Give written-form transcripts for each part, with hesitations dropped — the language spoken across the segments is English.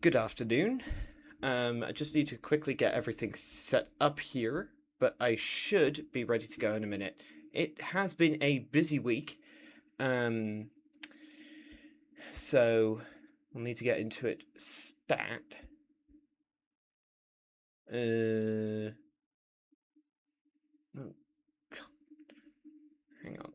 Good afternoon. I just need to quickly get everything set up here, but I should be ready to go in a minute. It has been a busy week, so we'll need to get into it stat. Oh, hang on.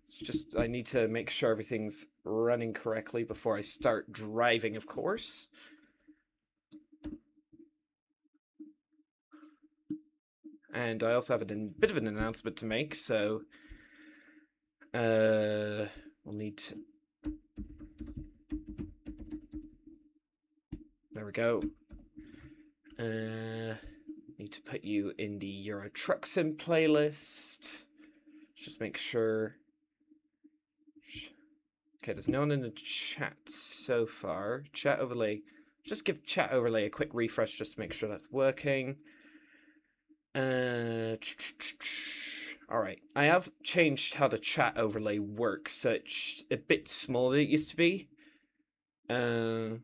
It's just, I need to make sure everything's running correctly before I start driving, of course. And I also have a bit of an announcement to make, so we'll need to... There we go. Need to put you in the Euro Truck Sim playlist. Just make sure. Okay, there's no one in the chat so far. Chat overlay. Just give chat overlay a quick refresh just to make sure that's working. Alright, I have changed how the chat overlay works, so it's a bit smaller than it used to be. It's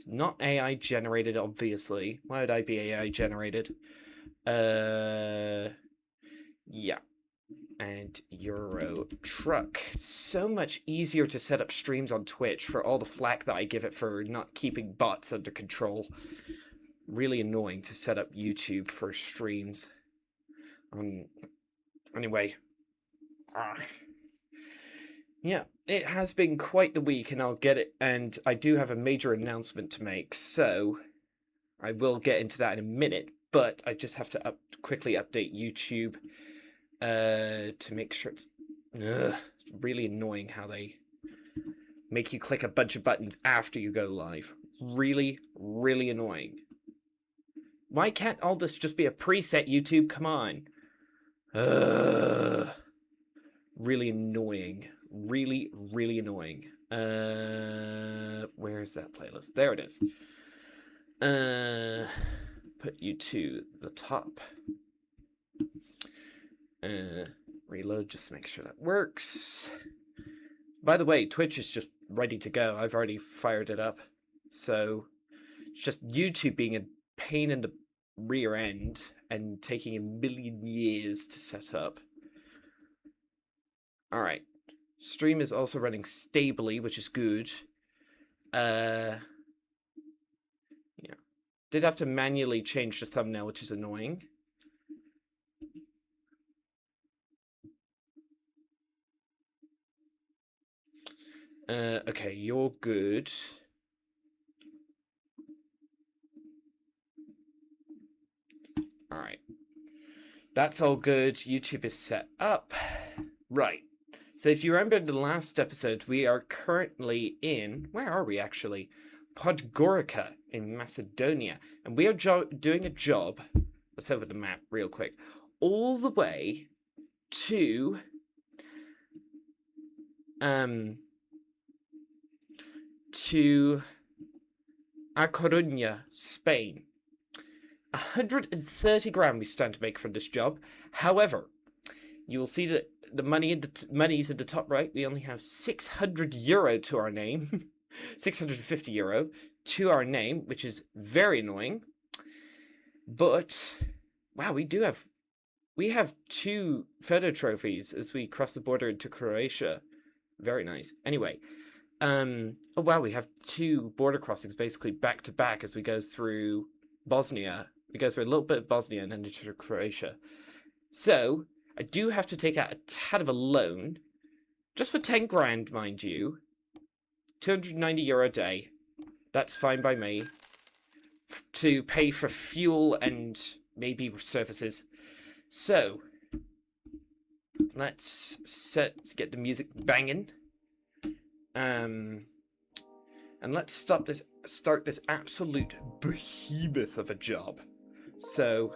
not AI generated, obviously. Why would I be AI generated? Yeah. And Euro Truck. So much easier to set up streams on Twitch for all the flack that I give it for not keeping bots under control. Really annoying to set up YouTube for streams. Anyway. Yeah, it has been quite the week, and I'll get it. And I do have a major announcement to make, so I will get into that in a minute. But I just have to quickly update YouTube to make sure it's really annoying how they make you click a bunch of buttons after you go live. Really, really annoying. Why can't all this just be a preset, YouTube? Come on. Really annoying. Really, really annoying. Where is that playlist? There it is. Put you to the top. Reload just to make sure that works. By the way, Twitch is just ready to go. I've already fired it up. So it's just YouTube being a pain in the rear end and taking a million years to set up. Alright. Stream is also running stably, which is good. Yeah. Did have to manually change the thumbnail, which is annoying. Okay, you're good. Alright. That's all good. YouTube is set up. Right. So if you remember the last episode, we are currently in... Where are we, actually? Podgorica in Macedonia. And we are doing a job... Let's have a look at the map real quick. All the way to... to A Coruña, Spain. 130 grand we stand to make from this job. However, you will see that the money's at the top right. We only have 600 euro to our name. 650 euro to our name, which is very annoying. But wow, we have 2 photo trophies as we cross the border into Croatia. Very nice. Anyway, oh wow, we have 2 border crossings basically back to back as we go through Bosnia. We go through a little bit of Bosnia and then into Croatia. So I do have to take out a tad of a loan, just for 10 grand, mind you. 290 euro a day. That's fine by me. To pay for fuel and maybe services. So let's get the music banging. And let's start this absolute behemoth of a job. So,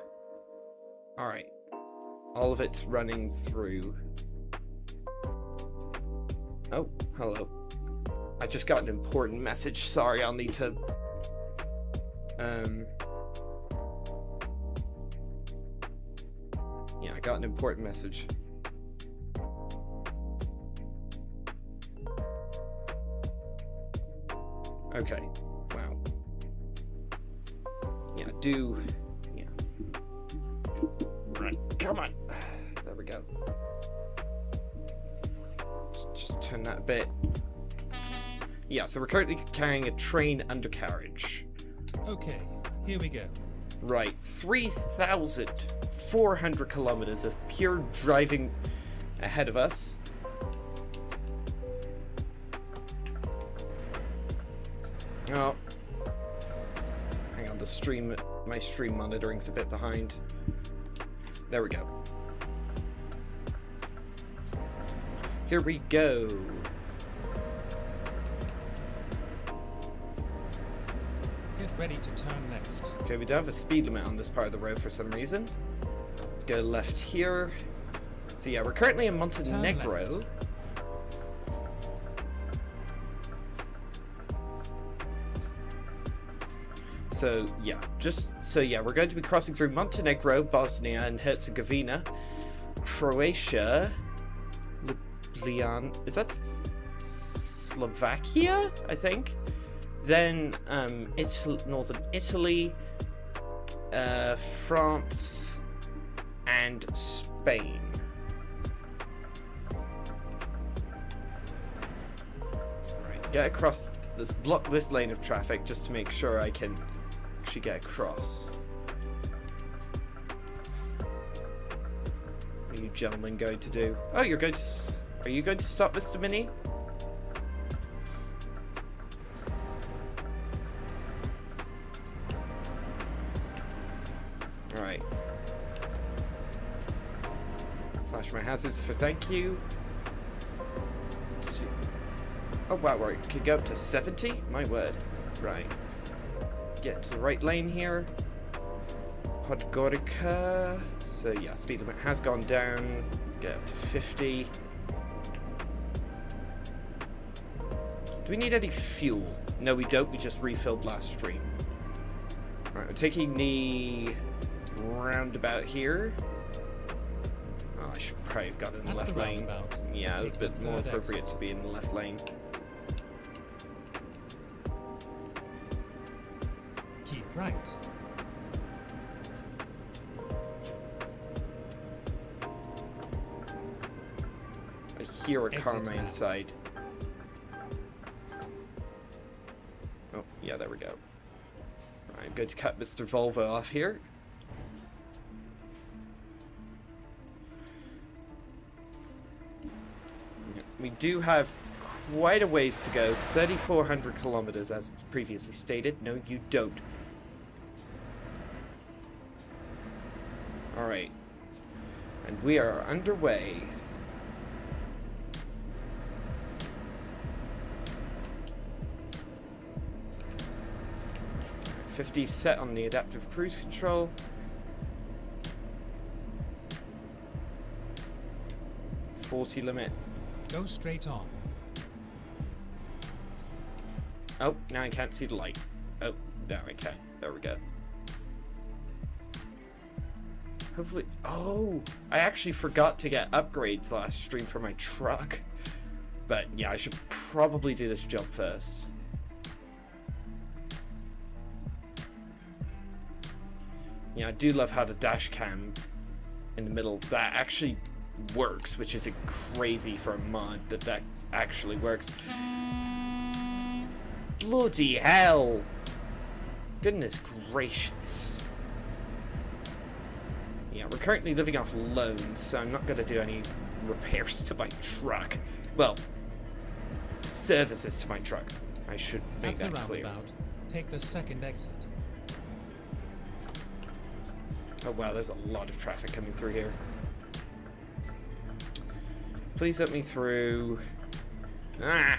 all right. All of it's running through. Oh, hello. I just got an important message. Sorry, I'll need to... Yeah, I got an important message. Okay. Wow. Yeah, yeah. Right, come on. There we go. Just turn that a bit. Yeah, so we're currently carrying a train undercarriage. Okay, here we go. Right, 3,400 kilometers of pure driving ahead of us. Oh. Hang on, my stream monitoring's a bit behind. There we go. Here we go. Get ready to turn left. Okay, we do have a speed limit on this part of the road for some reason. Let's go left here. So yeah, we're currently in Montenegro. So yeah, we're going to be crossing through Montenegro, Bosnia and Herzegovina, Croatia, Ljubljana. Is that Slovakia? I think. Then northern Italy, France, and Spain. Right, get across block this lane of traffic just to make sure I can actually get across. What are you gentlemen going to do? Oh, are you going to stop, Mr. Mini? Alright. Flash my hazards for thank you. Oh wow, we could go up to 70? My word. Right. Get to the right lane here. Podgorica. So yeah, speed limit has gone down. Let's get up to 50. Do we need any fuel? No, we don't. We just refilled last stream. Alright, we're taking the roundabout here. Oh, I should probably have got in the left lane. Yeah, it was a bit more appropriate to be in the left lane. Keep right. I hear a karma inside. Oh, yeah, there we go. I'm going to cut Mr. Volvo off here. We do have quite a ways to go, 3,400 kilometers as previously stated. No, you don't. Alright. And we are underway. .50 set on the adaptive cruise control. .40 limit. Go straight on. Oh, now I can't see the light. Oh, now I can. There we go. Hopefully... Oh! I actually forgot to get upgrades last stream for my truck. But yeah, I should probably do this job first. Yeah, I do love how the dash cam in the middle, that actually works, which is crazy for a mod that actually works. Bloody hell! Goodness gracious. Yeah, we're currently living off loans, so I'm not going to do any repairs to my truck. Well, services to my truck. I should make that clear. Take the second exit. Oh wow, there's a lot of traffic coming through here. Please let me through. Ah!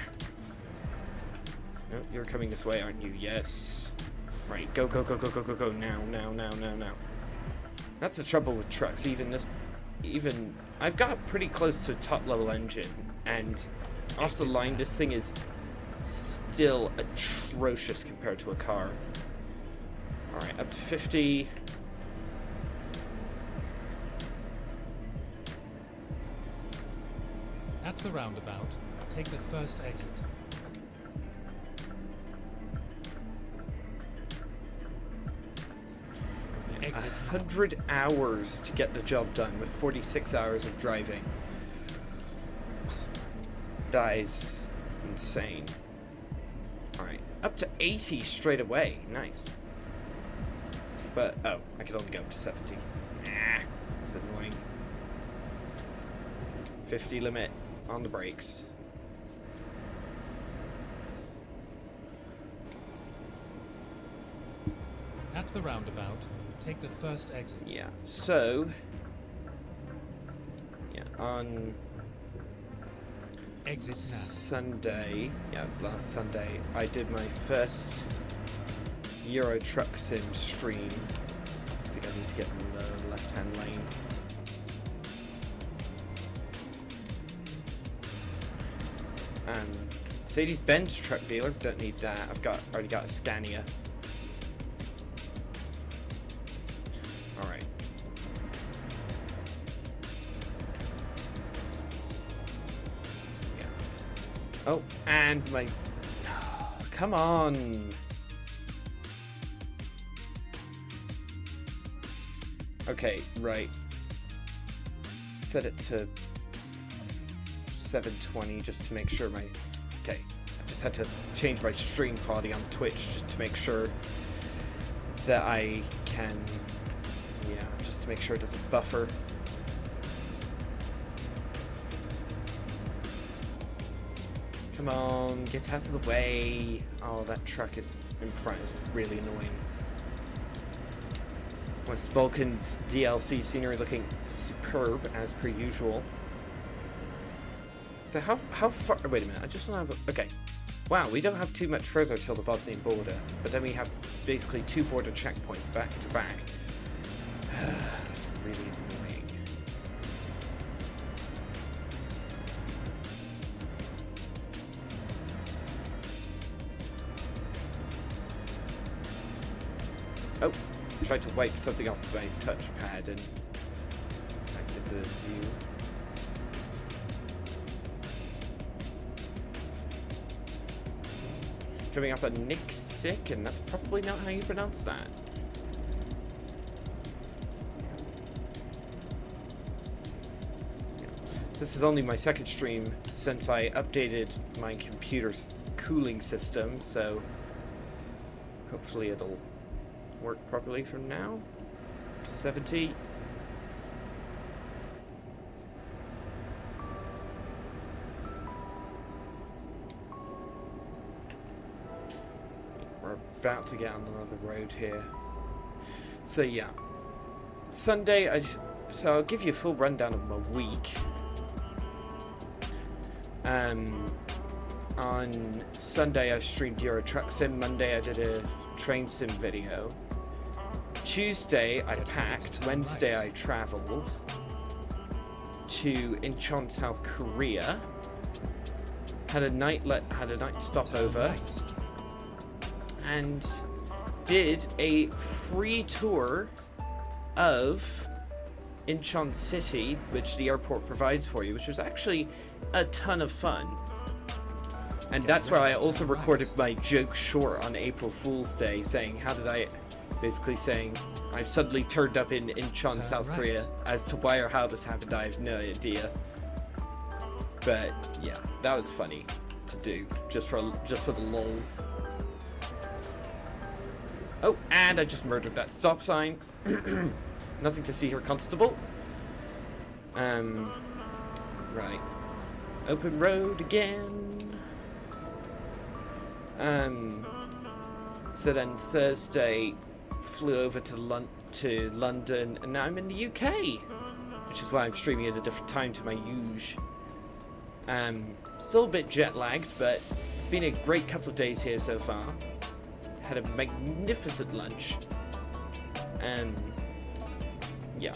No, you're coming this way, aren't you? Yes. Right, go, go, go, go, go, go, go. Now, now, now, now, now. That's the trouble with trucks. Even I've got pretty close to a top-level engine, and off the line, this thing is still atrocious compared to a car. Alright, up to 50. the roundabout, take the first exit. Exit now. 100 hours to get the job done with 46 hours of driving. That is insane. Alright, up to 80 straight away. Nice. But, oh, I could only go up to 70. It's annoying. 50 limit on the brakes. At the roundabout, take the first exit. Yeah, so... yeah, on... Exit now. Sunday, yeah, it was last Sunday, I did my first Euro Truck Sim stream. I think I need to get in the left-hand lane. And Mercedes-Benz truck dealer, don't need that. Already got a Scania. Alright. Oh, and my... come on! Okay, right. Set it to 720 just to make sure my... okay, I just had to change my stream quality on Twitch just to make sure that I can... yeah, just to make sure it doesn't buffer. Come on, get out of the way. Oh, that truck is in front is really annoying. West Balkans DLC scenery looking superb as per usual. So how far? Wait a minute, I just don't have. Okay, wow, we don't have too much further till the Bosnian border, but then we have basically 2 border checkpoints back to back. That's really annoying. Oh, tried to wipe something off my touchpad and affected the view. Coming up on Nick Sick, and that's probably not how you pronounce that. This is only my second stream since I updated my computer's cooling system, so hopefully it'll work properly from now. 70. We're about to get on another road here. So yeah, Sunday so I'll give you a full rundown of my week. On Sunday I streamed Euro Truck Sim. Monday I did a train sim video. Tuesday I packed. Wednesday I traveled to Incheon, South Korea. Had a night stopover and did a free tour of Incheon City, which the airport provides for you, which was actually a ton of fun. And that's where I also recorded my joke short on April Fool's Day, saying basically saying I've suddenly turned up in Incheon, South Korea. As to why or how this happened, I have no idea. But yeah, that was funny to do, just for the lulz. Oh, and I just murdered that stop sign. Nothing to see here, constable. Right. Open road again. So then Thursday flew over to London, and now I'm in the UK, which is why I'm streaming at a different time to my usual. Still a bit jet lagged, but it's been a great couple of days here so far. Had a magnificent lunch. Yeah.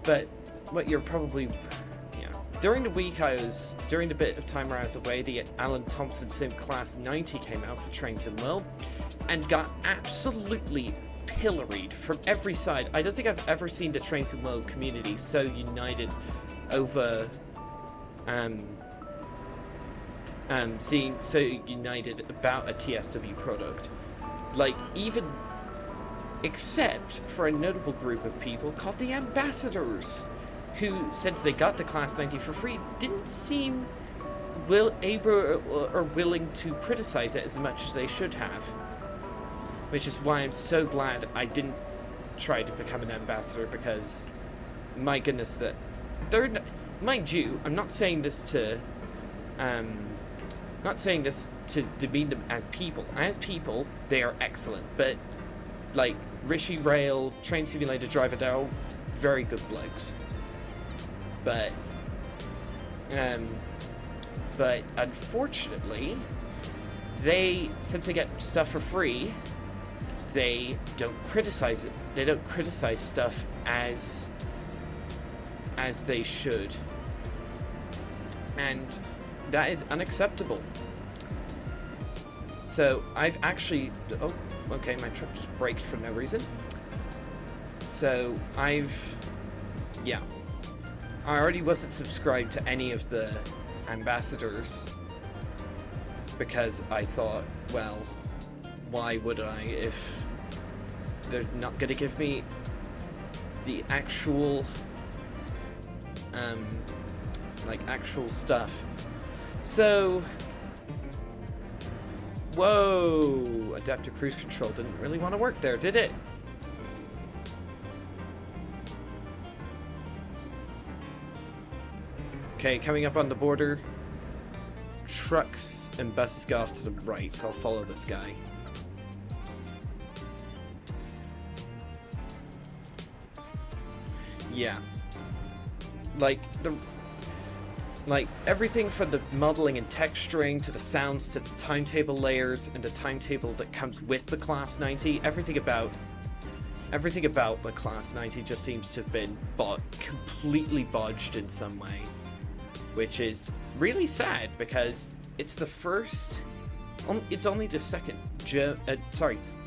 But what you're probably... During the week, during the bit of time where I was away, the Alan Thompson Sim Class 90 came out for Train Sim World and got absolutely pilloried from every side. I don't think I've ever seen the Train Sim World community so united over seeing so united about a TSW product. Like, even except for a notable group of people called the Ambassadors, who, since they got the Class 90 for free, didn't seem able or willing to criticize it as much as they should have. Which is why I'm so glad I didn't try to become an ambassador, because, my goodness, that they're, mind you, I'm not saying this to demean them as people. As people, they are excellent, but like Rishi Rail, Train Simulator Driver, they're all very good blokes. But unfortunately, since they get stuff for free, they don't criticize it. They don't criticize stuff as they should, and that is unacceptable. So I've actually, oh, okay, my truck just braked for no reason. So I already wasn't subscribed to any of the ambassadors, because I thought, well, why would I if they're not gonna give me the actual actual stuff. So, whoa, adaptive cruise control didn't really want to work there, did it? Okay, coming up on the border, trucks and buses go off to the right, so I'll follow this guy. Yeah. Like everything from the modeling and texturing to the sounds to the timetable layers and the timetable that comes with the Class 90, everything about the Class 90 just seems to have been completely bodged in some way, which is really sad, because it's the first, it's only the second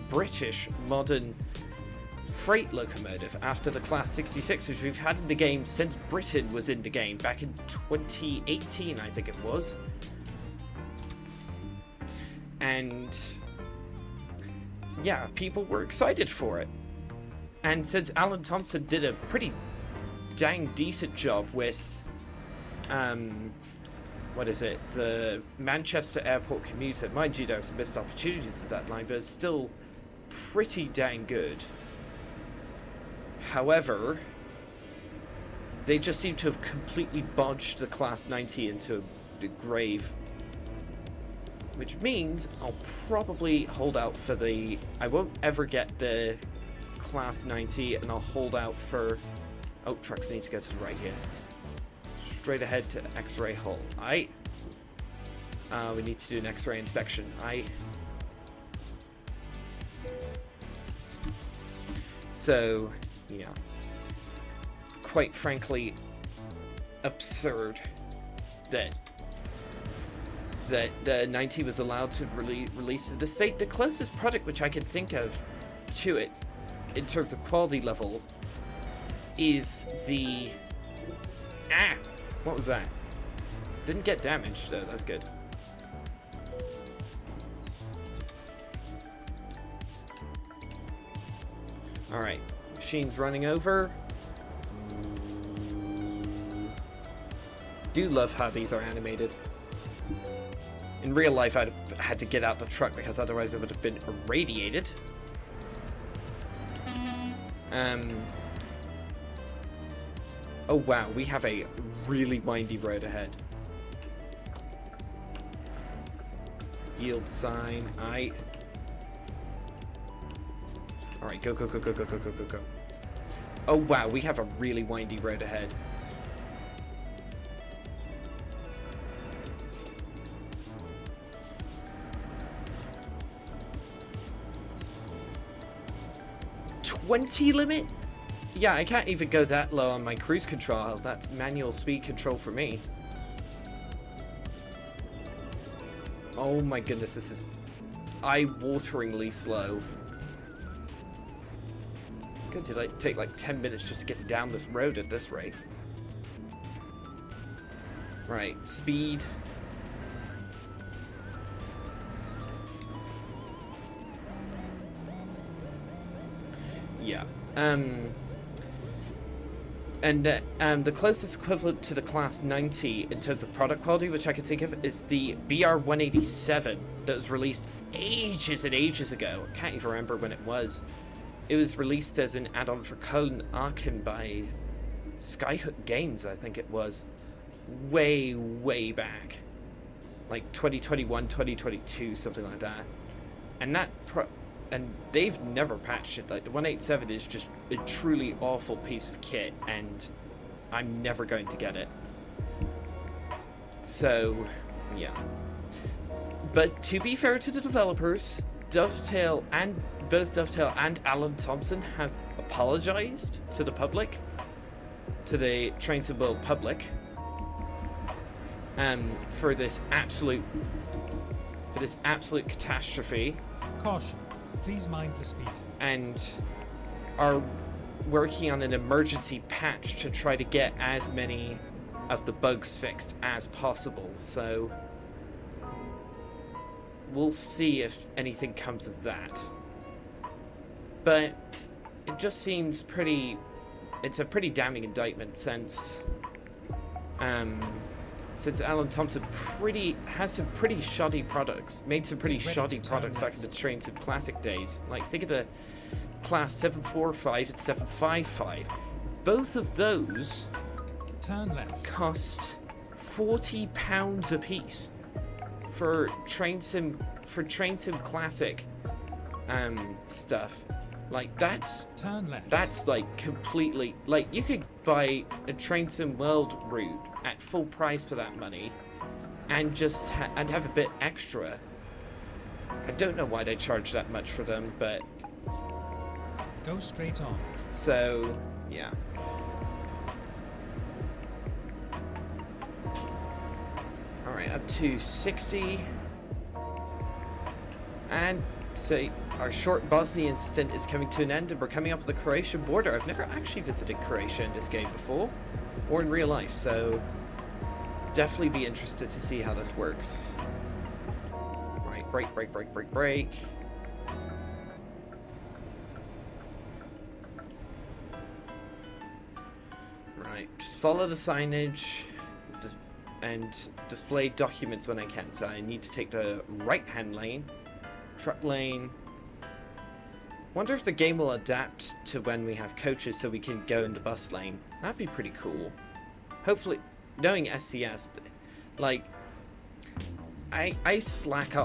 British modern freight locomotive after the Class 66, which we've had in the game since Britain was in the game back in 2018, I think it was. And yeah, people were excited for it. And since Alan Thompson did a pretty dang decent job with the Manchester Airport commuter, mind you, there were some missed opportunities at that line, but it's still pretty dang good. However, they just seem to have completely bodged the Class 90 into the grave. Which means I'll probably hold out for I won't ever get the Class 90, and I'll hold out for... Oh, trucks need to go to the right here. Straight ahead to X-ray hull. We need to do an X-ray inspection. So... yeah, it's quite frankly absurd that the 90 was allowed to release to the state. The closest product which I can think of to it in terms of quality level is the... what was that? Didn't get damaged though, that's good. Alright. Machine's running over. Do love how these are animated. In real life, I'd have had to get out the truck because otherwise it would have been irradiated. Oh wow, we have a really windy road ahead. Yield sign. Alright, go, go, go, go, go, go, go, go, go. Oh wow, we have a really windy road ahead. $20 limit? Yeah, I can't even go that low on my cruise control. That's manual speed control for me. Oh my goodness, this is eye-wateringly slow. It's going to take like 10 minutes just to get down this road at this rate. Right, speed. Yeah. And the closest equivalent to the Class 90 in terms of product quality, which I can think of, is the BR-187 that was released ages and ages ago. I can't even remember when it was. It was released as an add-on for Colin Aachen by Skyhook Games, I think it was. Way, way back. Like 2021, 2022, something like that. And and they've never patched it. Like the 187 is just a truly awful piece of kit, and I'm never going to get it. So, yeah. But to be fair to the developers, Dovetail and both Dovetail and Alan Thompson have apologized to the public, to the Train Sim World public, for this absolute catastrophe. Caution. Please mind the speed. And are working on an emergency patch to try to get as many of the bugs fixed as possible. So we'll see if anything comes of that. But it just seems it's a pretty damning indictment since Alan Thompson has some pretty shoddy products, made some pretty shoddy products back in the Train Sim Classic days. Like, think of the Class 745 and 755. Both of those cost £40 a piece for Train Sim Classic stuff. Like, that's like completely, like, you could buy a Train Sim World route at full price for that money and just have a bit extra. I don't know why they charge that much for them, but go straight on. So yeah. All right, up to 60, and so our short Bosnian stint is coming to an end, and we're coming up to the Croatian border. I've never actually visited Croatia in this game before, or in real life, so definitely be interested to see how this works. Right, brake, brake, brake, brake, brake. Right, just follow the signage and display documents when I can. So I need to take the right-hand lane, truck lane. Wonder if the game will adapt to when we have coaches so we can go in the bus lane. That'd be pretty cool. Hopefully, knowing SCS, like, I slake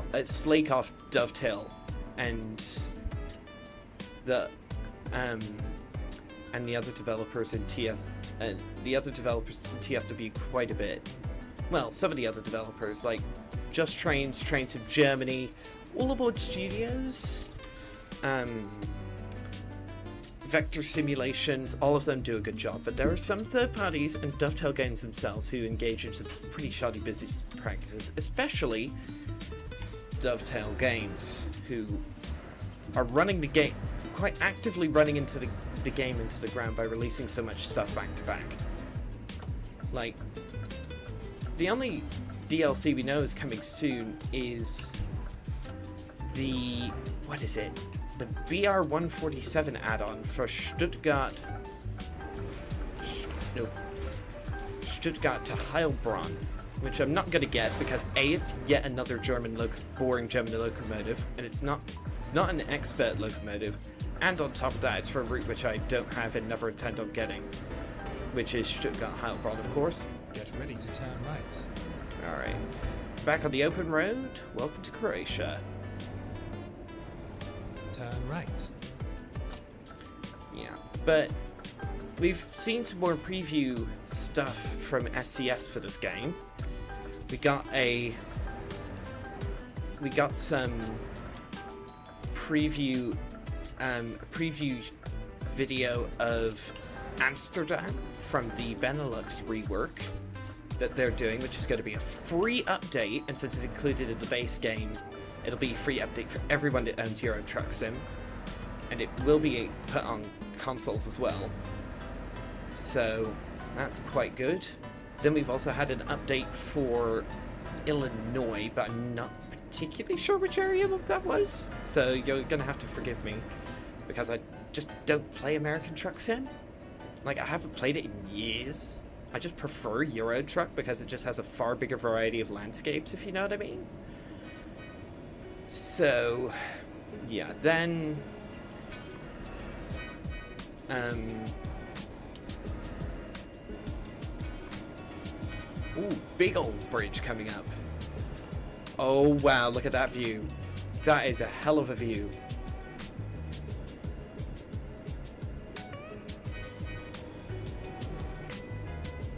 off Dovetail and the other developers in TSW quite a bit. Well, some of the other developers, like Just Trains, Train Sim Germany, All Aboard Studios, Vector Simulations, all of them do a good job, but there are some third parties and Dovetail Games themselves who engage in some pretty shoddy business practices, especially Dovetail Games, who are running the game, quite actively running into the game into the ground by releasing so much stuff back to back. Like, the only DLC we know is coming soon is the, what is it? The BR-147 add-on for Stuttgart to Heilbronn, which I'm not going to get because A, it's yet another boring German locomotive, and it's not an expert locomotive, and on top of that, it's for a route which I don't have and never intend on getting, which is Stuttgart-Heilbronn, of course. Get ready to turn right. Alright. Back on the open road. Welcome to Croatia. Turn right. Yeah, but we've seen some more preview stuff from SCS for this game. We got some preview video of Amsterdam from the Benelux rework that they're doing, which is going to be a free update, and since it's included in the base game, it'll be a free update for everyone that owns Euro Truck Sim, and it will be put on consoles as well, so that's quite good. Then we've also had an update for Illinois, but I'm not particularly sure which area that was. So you're gonna have to forgive me, because I just don't play American Truck Sim. Like, I haven't played it in years. I just prefer Euro Truck because it just has a far bigger variety of landscapes, if you know what I mean. So, yeah, then... Ooh, big old bridge coming up. Oh, wow, look at that view. That is a hell of a view.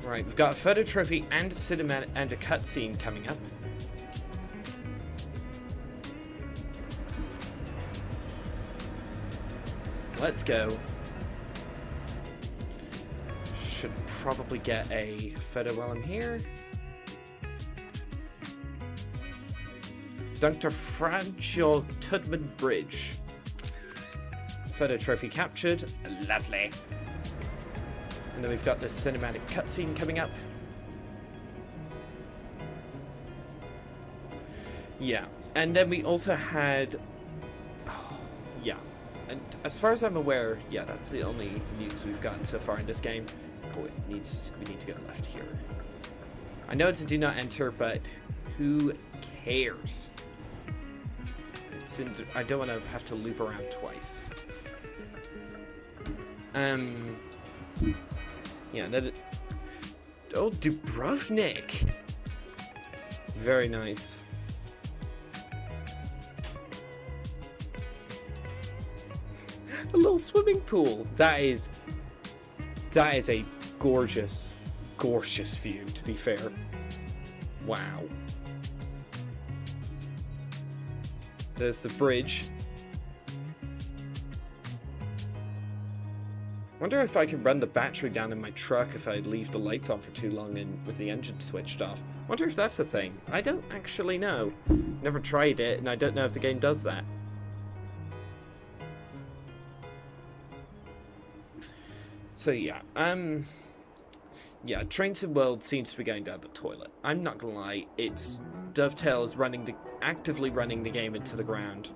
Right, we've got a photo trophy and a cinematic and a cutscene coming up. Let's go. Should probably get a photo while I'm here. Dr. Franjo Tudman Bridge. Photo trophy captured. Lovely. And then we've got this cinematic cutscene coming up. Yeah, and then we also had... Oh, yeah, and as far as I'm aware, yeah, that's the only news we've gotten so far in this game. Oh, we need to go left here. I know it's a do not enter, but who cares? I don't want to have to loop around twice. Yeah, oh, Dubrovnik. Very nice. A little swimming pool. That is a gorgeous, gorgeous view, to be fair. Wow. There's the bridge. Wonder if I can run the battery down in my truck if I leave the lights on for too long and with the engine switched off. Wonder if that's a thing. I don't actually know. Never tried it, and I don't know if the game does that. So yeah, yeah, Train Sim World seems to be going down the toilet. I'm not gonna lie, it's Dovetail is actively running the game into the ground.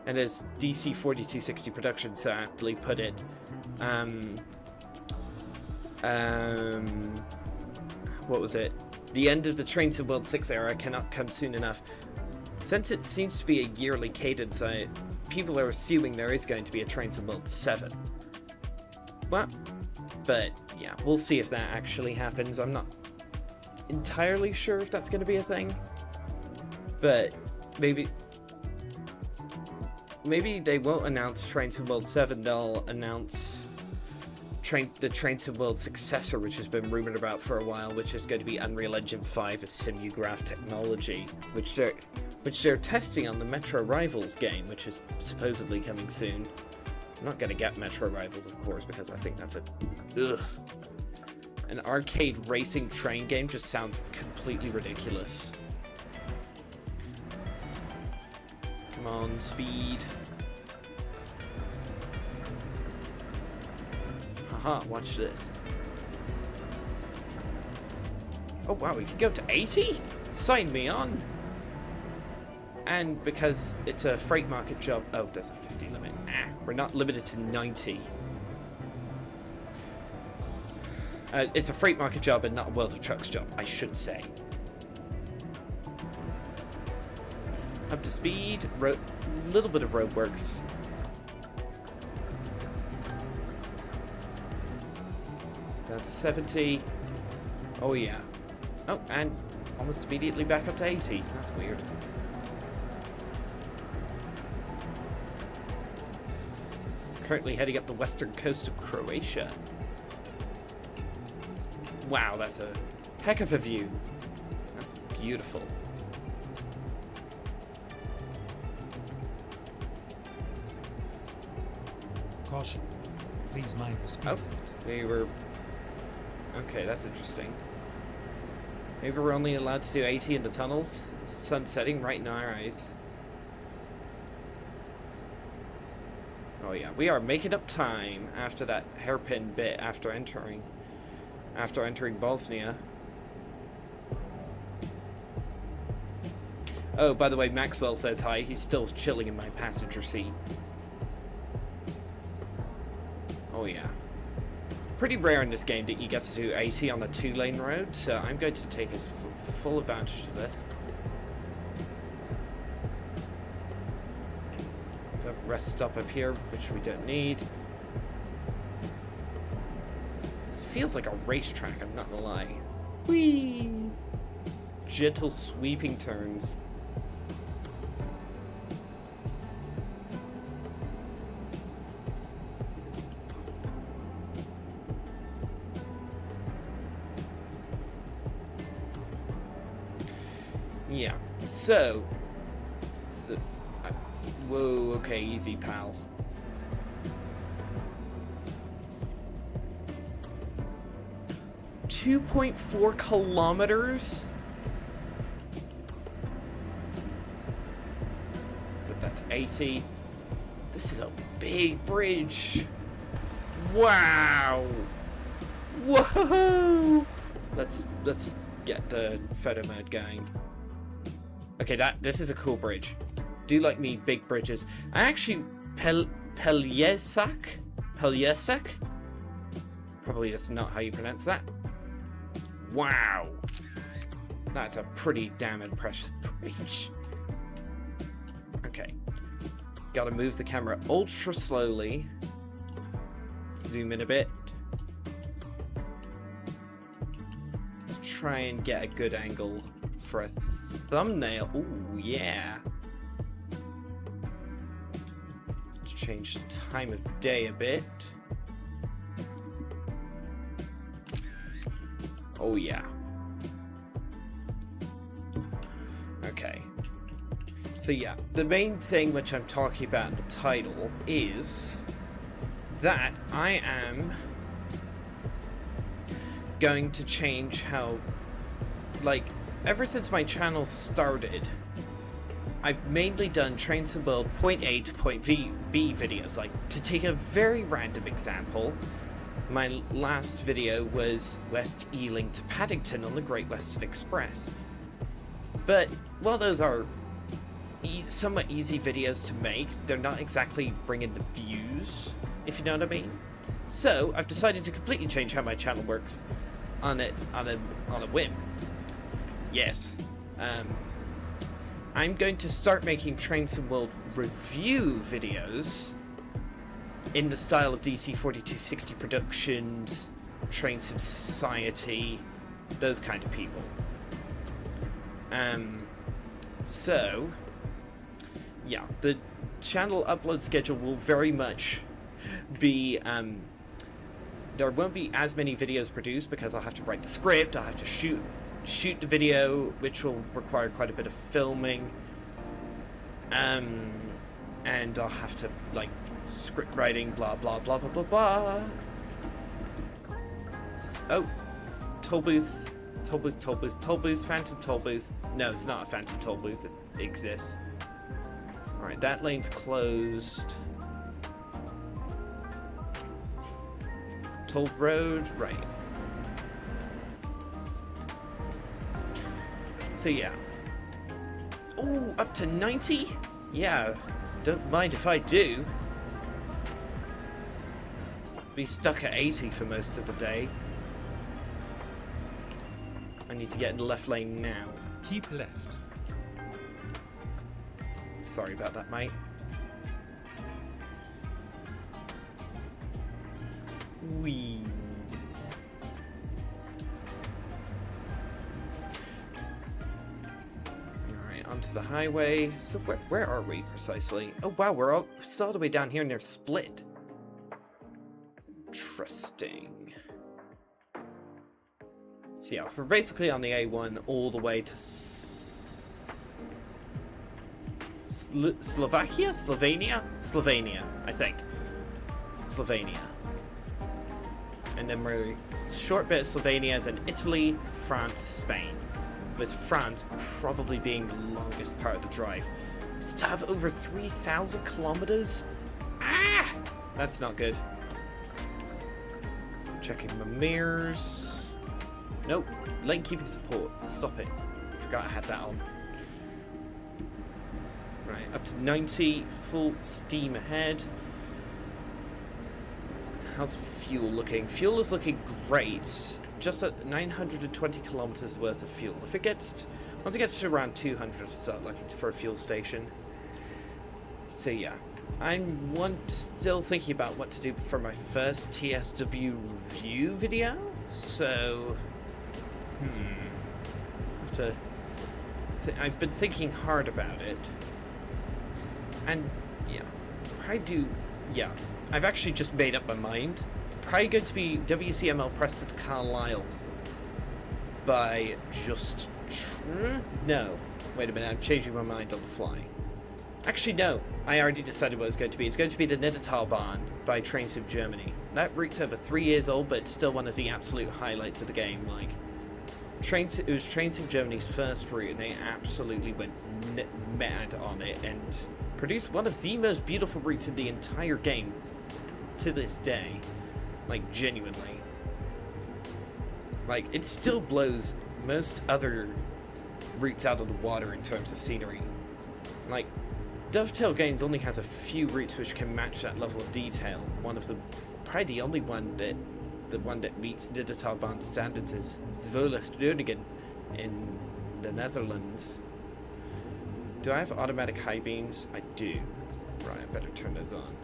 And as DC 4260 Productions so aptly put it, what was it? The end of the Train Sim World 6 era cannot come soon enough. Since it seems to be a yearly cadence, people are assuming there is going to be a Train Sim World 7. Well, but yeah, we'll see if that actually happens. I'm not entirely sure if that's going to be a thing, but maybe they won't announce Train Sim World 7. They'll announce the Train Sim World successor, which has been rumored about for a while, which is going to be Unreal Engine 5 as Simulgraph technology, which they're testing on the Metro Rivals game, which is supposedly coming soon. I'm not going to get Metro Rivals, of course, because I think that's an arcade racing train game just sounds completely ridiculous. Come on, speed. Haha, watch this. Oh wow, we can go to 80? Sign me on! And because it's a freight market job... Oh, there's a 50 limit. We're not limited to 90. It's a freight market job and not a World of Trucks job, I should say. Up to speed. Little bit of roadworks. Down to 70. Oh yeah. Oh, and almost immediately back up to 80. That's weird. Currently heading up the western coast of Croatia. Wow, that's a heck of a view. That's beautiful. Caution. Please mind the speed limit. We were... Okay, that's interesting. Maybe we're only allowed to do 80 in the tunnels. Sun setting right in our eyes. Oh yeah, we are making up time after that hairpin bit after entering Bosnia. Oh, by the way, Maxwell says hi. He's still chilling in my passenger seat. Oh, yeah. Pretty rare in this game that you get to do 80 on a 2-lane road, so I'm going to take full advantage of this. Got a rest stop up here, which we don't need. This feels like a racetrack, I'm not gonna lie. Whee! Gentle sweeping turns. Yeah, so... whoa, okay, easy, pal. .4 kilometers? But that's 80. This is a big bridge. Wow! Whoa! Let's get the photo mode going. Okay, this is a cool bridge. Do like me big bridges. I actually Peliesak? Probably that's not how you pronounce that. Wow. That's a pretty damn impressive bridge. Okay. Gotta move the camera ultra slowly. Zoom in a bit. Let's try and get a good angle for a thumbnail. Ooh, yeah. Let's change the time of day a bit. Oh, yeah. Okay. So, yeah, the main thing which I'm talking about in the title is that I am going to change how, like, ever since my channel started, I've mainly done Train Sim World point A to point B videos. Like, to take a very random example, my last video was West Ealing to Paddington on the Great Western Express. But while those are somewhat easy videos to make, they're not exactly bringing the views, if you know what I mean. So I've decided to completely change how my channel works on a whim. Yes, I'm going to start making Train Sim World review videos in the style of DC 4260 Productions, Train Sim Society, those kind of people. So, yeah, the channel upload schedule will very much be, there won't be as many videos produced because I'll have to write the script, I'll have to shoot the video, which will require quite a bit of filming, and I'll have to, like, script writing, blah blah blah blah blah blah. Oh, toll booth, phantom toll booth. No, it's not a phantom toll booth, it exists. Alright, that lane's closed. Toll road, right. So yeah. Oh, up to 90? Yeah, don't mind if I do. Be stuck at 80 for most of the day. I need to get in the left lane now. Keep left. Sorry about that, mate. Whee. Alright, onto the highway. So where are we precisely? Oh wow, we're still all the way down here near Split. Interesting. So yeah, we're basically on the A1 all the way to Slovakia? Slovenia, I think. Slovenia. And then we're a short bit of Slovenia, then Italy, France, Spain. With France probably being the longest part of the drive. To have over 3,000 kilometers? Ah! That's not good. Checking my mirrors. Nope. Lane keeping support. Stop it. Forgot I had that on. up to 90, full steam ahead. How's fuel looking? Fuel is looking great. Just at 920 kilometers worth of fuel. If it gets, once it gets to around 200, I'll start looking for a fuel station. So yeah, I'm still thinking about what to do for my first TSW review video. So, I've been thinking hard about it, and yeah, I've actually just made up my mind. It's probably going to be WCML Preston Carlisle by just no. Wait a minute, I'm changing my mind on the fly. Actually, no. I already decided what it's going to be. It's going to be the Niddertalbahn by Trainsim Germany. That route's over 3 years old, but it's still one of the absolute highlights of the game. Like, it was Trainsim Germany's first route, and they absolutely went mad on it and produced one of the most beautiful routes in the entire game to this day. Like, genuinely. Like, it still blows most other routes out of the water in terms of scenery. Like, Dovetail Games only has a few routes which can match that level of detail. One of them, probably the only one that, meets Niddertalbahn standards is Zwolle-Groningen in the Netherlands. Do I have automatic high beams? I do. Right, I better turn those on.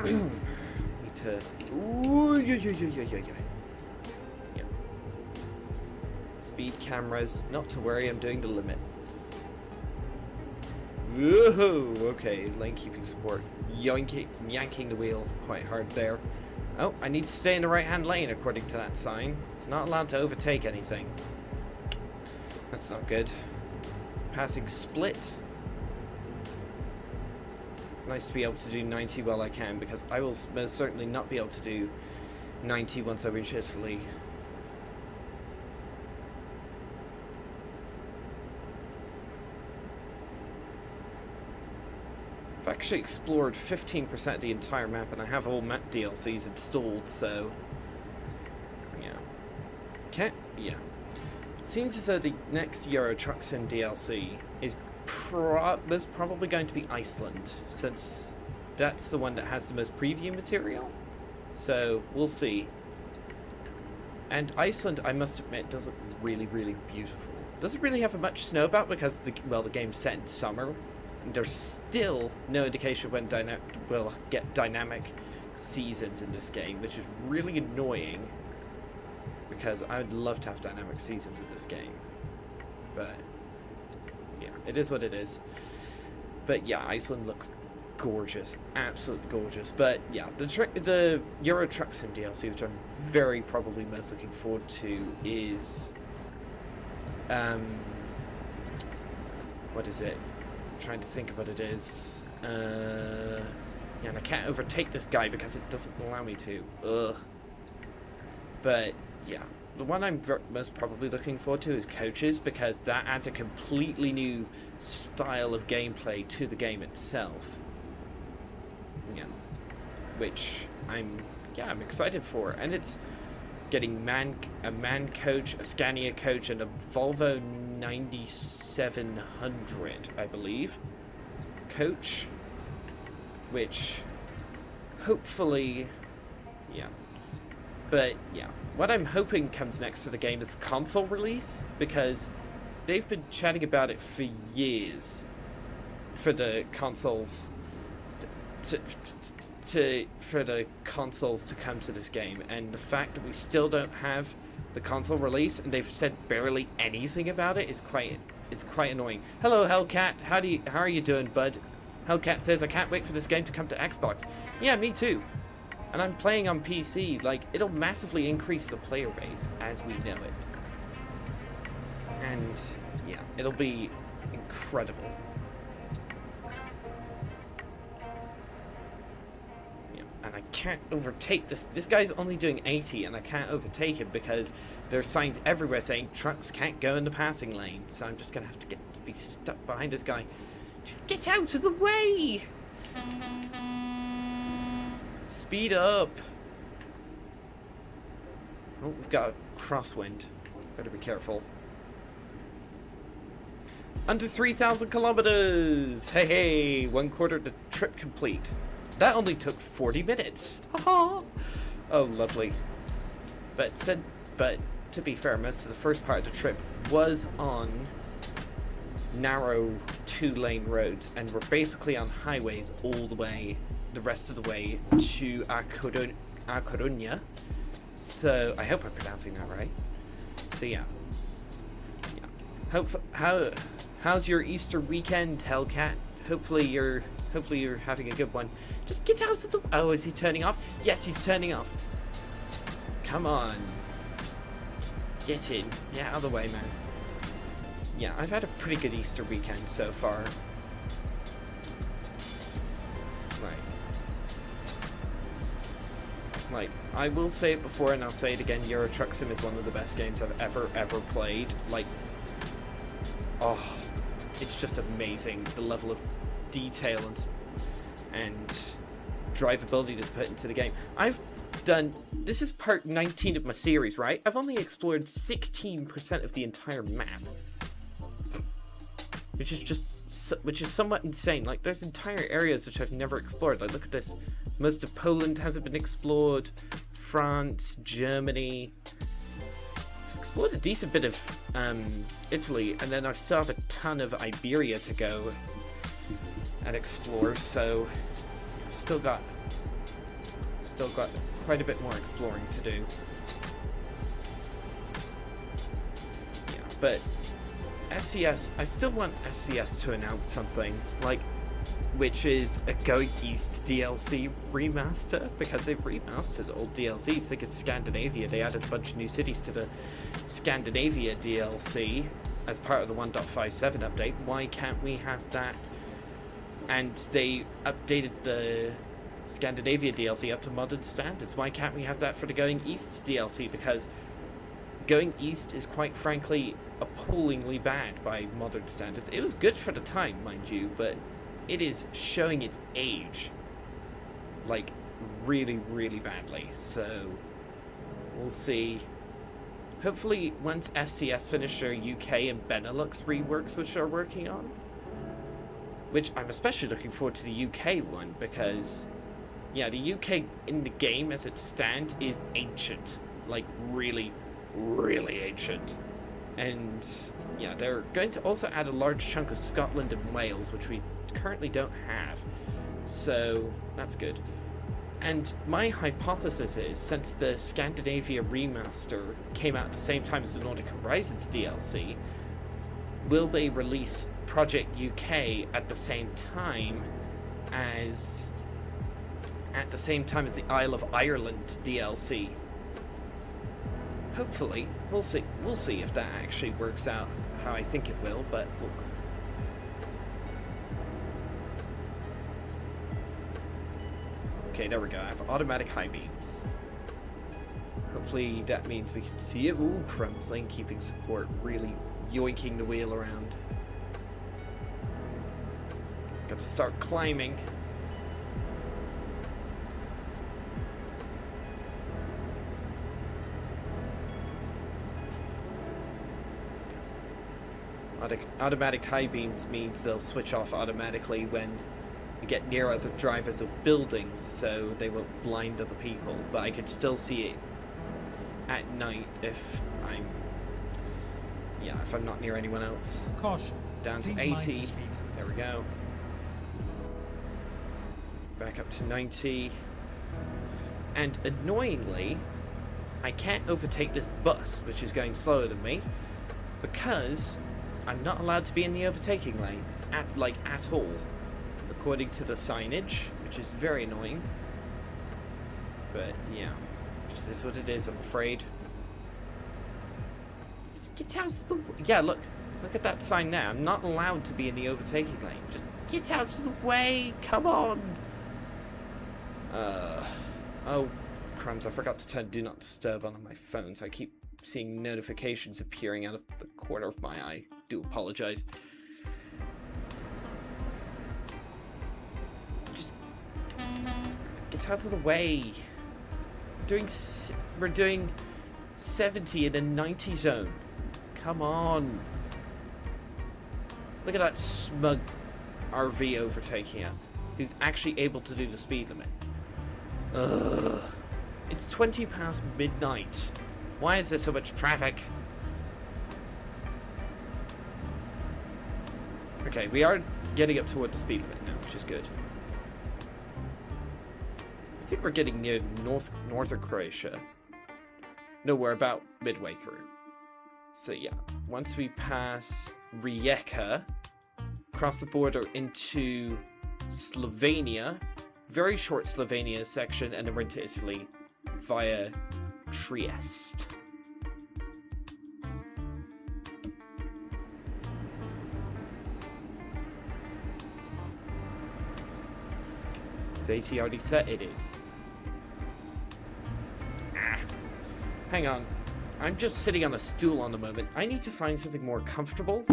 Need to. Ooh, yeah. Speed cameras. Not to worry, I'm doing the limit. Woohoo! Okay, lane keeping support. Yanking the wheel quite hard there. Oh, I need to stay in the right-hand lane according to that sign. Not allowed to overtake anything. That's not good. Passing split. It's nice to be able to do 90 while I can, because I will most certainly not be able to do 90 once I reach Italy. I've actually explored 15% of the entire map, and I have all map DLCs installed, so yeah. Okay, yeah. It seems as though the next Euro Truck Sim DLC is most probably going to be Iceland, since that's the one that has the most preview material. So we'll see. And Iceland, I must admit, does look really, really beautiful. Doesn't really have much snow about because the game's set in summer. And there's still no indication of when we'll get dynamic seasons in this game, which is really annoying, because I would love to have dynamic seasons in this game. But yeah, it is what it is. But yeah, Iceland looks gorgeous, absolutely gorgeous. But yeah, the Euro Truck Sim DLC, which I'm very probably most looking forward to, is what is it? I'm trying to think of what it is. Yeah, and I can't overtake this guy because it doesn't allow me to. Ugh. But yeah, the one I'm most probably looking forward to is Coaches, because that adds a completely new style of gameplay to the game itself. Yeah, which I'm excited for, and it's getting a MAN coach, a Scania coach, and a Volvo 9700, I believe, coach, which hopefully, yeah. But yeah, what I'm hoping comes next for the game is the console release, because they've been chatting about it for years for the consoles for the consoles to come to this game, and the fact that we still don't have the console release and they've said barely anything about it is quite annoying. Hello Hellcat, how are you doing, bud? Hellcat says, I can't wait for this game to come to Xbox. Yeah, me too. And I'm playing on PC. Like, it'll massively increase the player base as we know it. And yeah, it'll be incredible. Yeah, and I can't overtake this. This guy's only doing 80, and I can't overtake him because there's signs everywhere saying trucks can't go in the passing lane. So I'm just gonna have to be stuck behind this guy. Just get out of the way! Speed up! Oh, we've got a crosswind. Better be careful. Under 3,000 kilometers! Hey, hey! 1/4 of the trip complete. That only took 40 minutes. Haha! Oh, lovely. But to be fair, most of the first part of the trip was on narrow 2-lane roads, and we're basically on highways all the way, the rest of the way to A Coruña. So I hope I'm pronouncing that right. So yeah. How's your Easter weekend, Hellcat? Hopefully you're having a good one. Just get out of the. Oh, is he turning off? Yes, he's turning off. Come on. Get in. Yeah, out of the way, man. Yeah, I've had a pretty good Easter weekend so far. Like, I will say it before and I'll say it again, Euro Truck Sim is one of the best games I've ever played. Like, oh, it's just amazing, the level of detail and drivability that's put into the game. This is part 19 of my series, right? I've only explored 16% of the entire map. Which is somewhat insane. Like, there's entire areas which I've never explored. Like, look at this. Most of Poland hasn't been explored. France, Germany. I've explored a decent bit of Italy, and then I've still have a ton of Iberia to go and explore. So I've still got quite a bit more exploring to do. Yeah, but SCS, I still want SCS to announce something, like, which is a Going East DLC remaster, because they've remastered old DLCs. Think it's Scandinavia. They added a bunch of new cities to the Scandinavia DLC as part of the 1.57 update. Why can't we have that? And they updated the Scandinavia DLC up to modern standards. Why can't we have that for the Going East DLC? Because Going East is, quite frankly, appallingly bad by modern standards. It was good for the time, mind you, but it is showing its age, like, really, really badly. So we'll see. Hopefully, once SCS finish their UK and Benelux reworks, which they're working on, which I'm especially looking forward to the UK one, because, yeah, the UK in the game as it stands is ancient, like, really, really ancient. And yeah, they're going to also add a large chunk of Scotland and Wales, which we currently don't have. So that's good. And my hypothesis is, since the Scandinavia remaster came out at the same time as the Nordic Horizons DLC, will they release Project UK at the same time as the Isle of Ireland DLC? Hopefully. We'll see. We'll see if that actually works out how I think it will, but okay, there we go. I have automatic high beams. Hopefully that means we can see it. Ooh, crumbs, lane keeping support, really yoinking the wheel around. Gotta start climbing. Automatic high beams means they'll switch off automatically when you get near other drivers of buildings, so they won't blind other people. But I could still see it at night if I'm not near anyone else. Caution. Down to Please 80. mind the speed limit. There we go. Back up to 90. And annoyingly, I can't overtake this bus, which is going slower than me, because I'm not allowed to be in the overtaking lane at all, according to the signage, which is very annoying. But yeah, just is what it is, I'm afraid. Just get out of the... Yeah, look, Look at that sign now. I'm not allowed to be in the overtaking lane. Just get out of the way. Come on. Oh, crumbs. I forgot to turn Do Not Disturb on my phone, so I keep seeing notifications appearing out of the corner of my eye. Do apologize. Just get out of the way. We're doing 70 in a 90 zone. Come on. Look at that smug RV overtaking us, who's actually able to do the speed limit. Ugh. It's 20 past midnight. Why is there so much traffic? Okay, we are getting up toward the speed limit now, which is good. I think we're getting near northern Croatia. No, we're about midway through. So yeah, once we pass Rijeka, cross the border into Slovenia, very short Slovenia section, and then we're into Italy via Trieste. Is AT already set? It is. Hang on. I'm just sitting on a stool on the moment. I need to find something more comfortable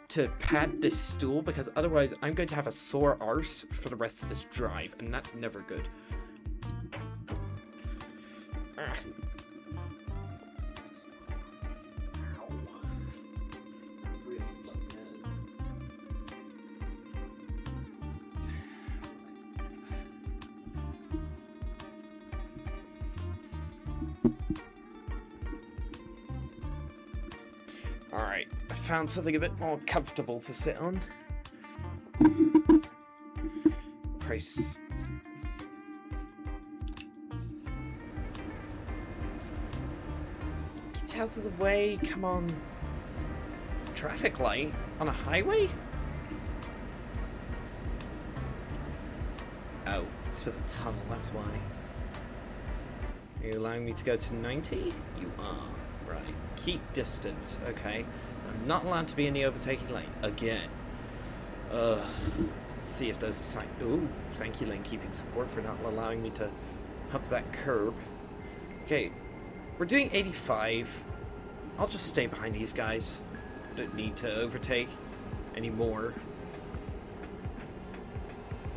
to pad this stool, because otherwise I'm going to have a sore arse for the rest of this drive, and that's never good. Alright, I found something a bit more comfortable to sit on. Price. Get out of the way, come on. Traffic light on a highway? Oh, it's for the tunnel, that's why. Are you allowing me to go to 90? You are. Right. Keep distance. Okay. I'm not allowed to be in the overtaking lane. Again. Let's see if those signs... Ooh, thank you, lane keeping support, for not allowing me to hump that curb. Okay. We're doing 85. I'll just stay behind these guys. Don't need to overtake anymore.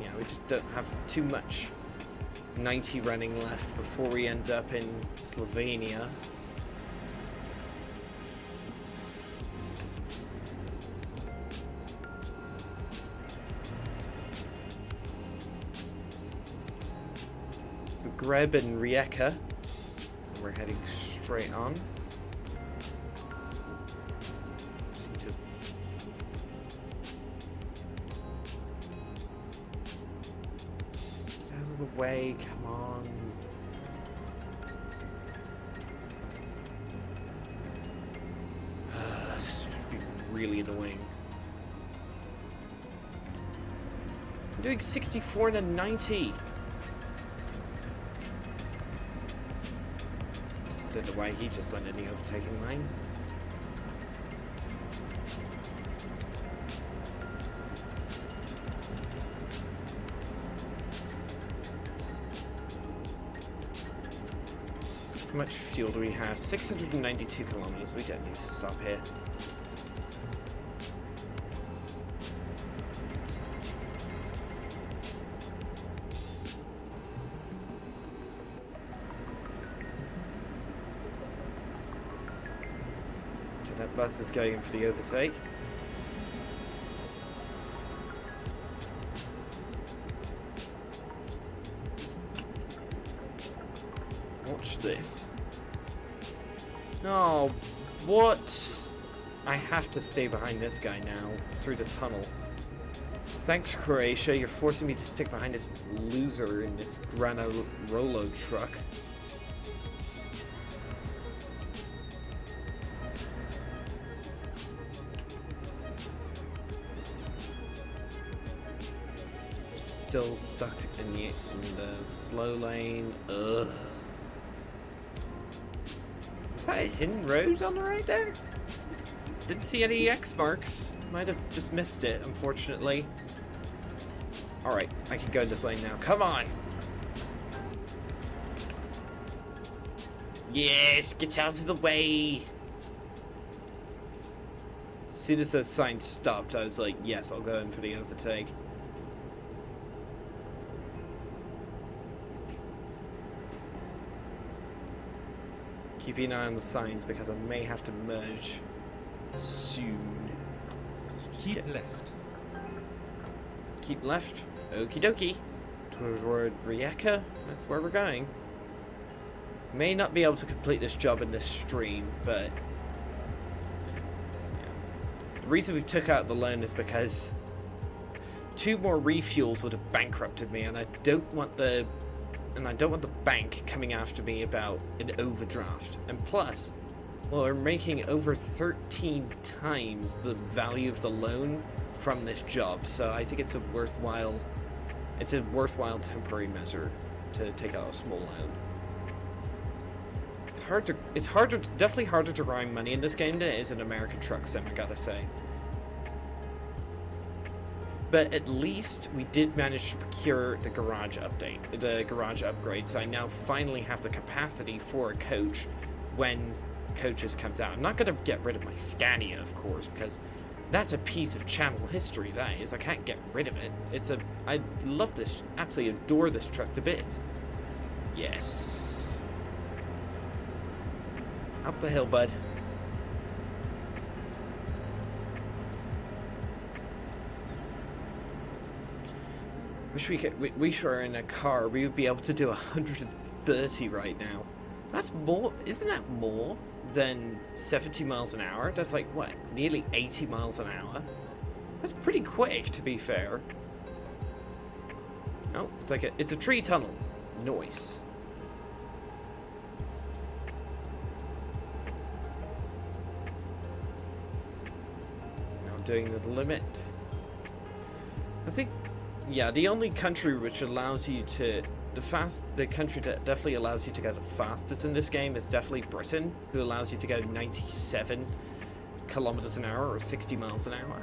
Yeah, we just don't have too much 90 running left before we end up in Slovenia. Zagreb and Rijeka. We're heading straight on. Get out of the way, come on. This would be really annoying. I'm doing 64 and a 90. Don't know why he just went in the overtaking line. How much fuel do we have? 692 kilometers. We don't need to stop here. That bus is going in for the overtake. Watch this. Oh, what? I have to stay behind this guy now, through the tunnel. Thanks, Croatia. You're forcing me to stick behind this loser in this Grana Rolo truck. Still stuck in the slow lane. Ugh. Is that a hidden road on the right there? Didn't see any X marks. Might have just missed it, unfortunately. Alright, I can go in this lane now. Come on! Yes, get out of the way! As soon as those signs stopped, I was like, yes, I'll go in for the overtake. Keep an eye on the signs because I may have to merge soon. Keep left. Keep left. Okie dokie. Toward Rijeka. That's where we're going. May not be able to complete this job in this stream, but yeah. The reason we took out the loan is because 2 more refuels would have bankrupted me, and I don't want the bank coming after me about an overdraft. And plus, well, we're making over 13 times the value of the loan from this job, so I think it's a worthwhile temporary measure to take out a small loan. Definitely harder to grind money in this game than it is in American Truck Sim, I gotta say. But at least we did manage to procure the garage update, the garage upgrade, so I now finally have the capacity for a coach when coaches comes out. I'm not going to get rid of my Scania, of course, because that's a piece of channel history, that is. I can't get rid of it. I love this, absolutely adore this truck to bits. Yes. Up the hill, bud. Wish we were in a car. We would be able to do 130 right now. That's more. Isn't that more than 70 miles an hour? That's like what? Nearly 80 miles an hour. That's pretty quick, to be fair. Oh, it's a tree tunnel. Nice. Now doing the limit. I think. Yeah, the only country which allows you to the country that definitely allows you to go the fastest in this game is definitely Britain, who allows you to go 97 kilometers an hour or 60 miles an hour.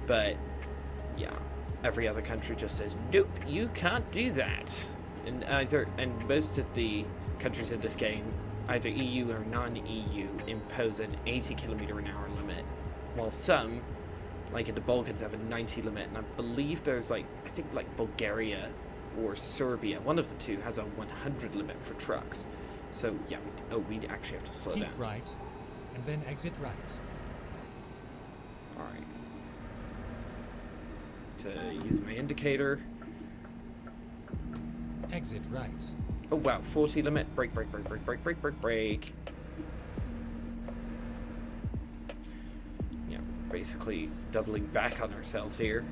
But yeah, every other country just says nope, you can't do that. And most of the countries in this game, either EU or non-EU, impose an 80 kilometer an hour limit, while some, like in the Balkans, have a 90 limit, and I believe there's I think Bulgaria or Serbia, one of the two, has a 100 limit for trucks. So yeah, we actually have to slow down. Keep right, and then exit right. All right. To use my indicator. Exit right. Oh wow, 40 limit. Brake, brake, brake, brake, brake, brake, brake, brake. Basically doubling back on ourselves here.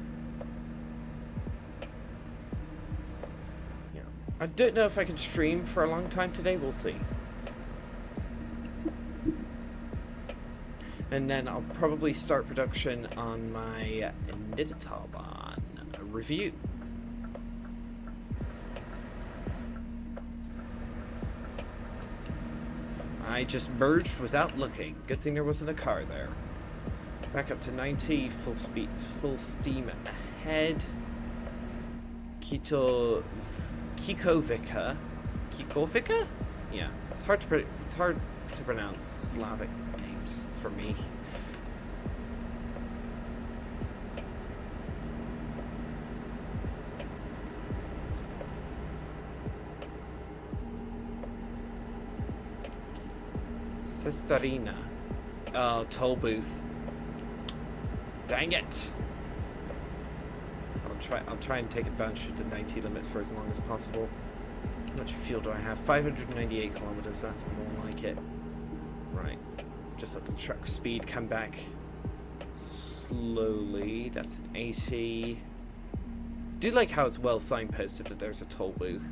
Yeah, I don't know if I can stream for a long time today. We'll see. And then I'll probably start production on my Nidotauban review. I just merged without looking. Good thing there wasn't a car there. Back up to 90, full speed, full steam ahead. Kikovica? Yeah, it's hard to pronounce Slavic names for me. Sestarina. Oh, toll booth. Dang it! So I'll try and take advantage of the 90 limit for as long as possible. How much fuel do I have? 598 kilometers, that's more like it. Right. Just let the truck speed come back slowly. That's an 80. I do like how it's well signposted that there's a toll booth.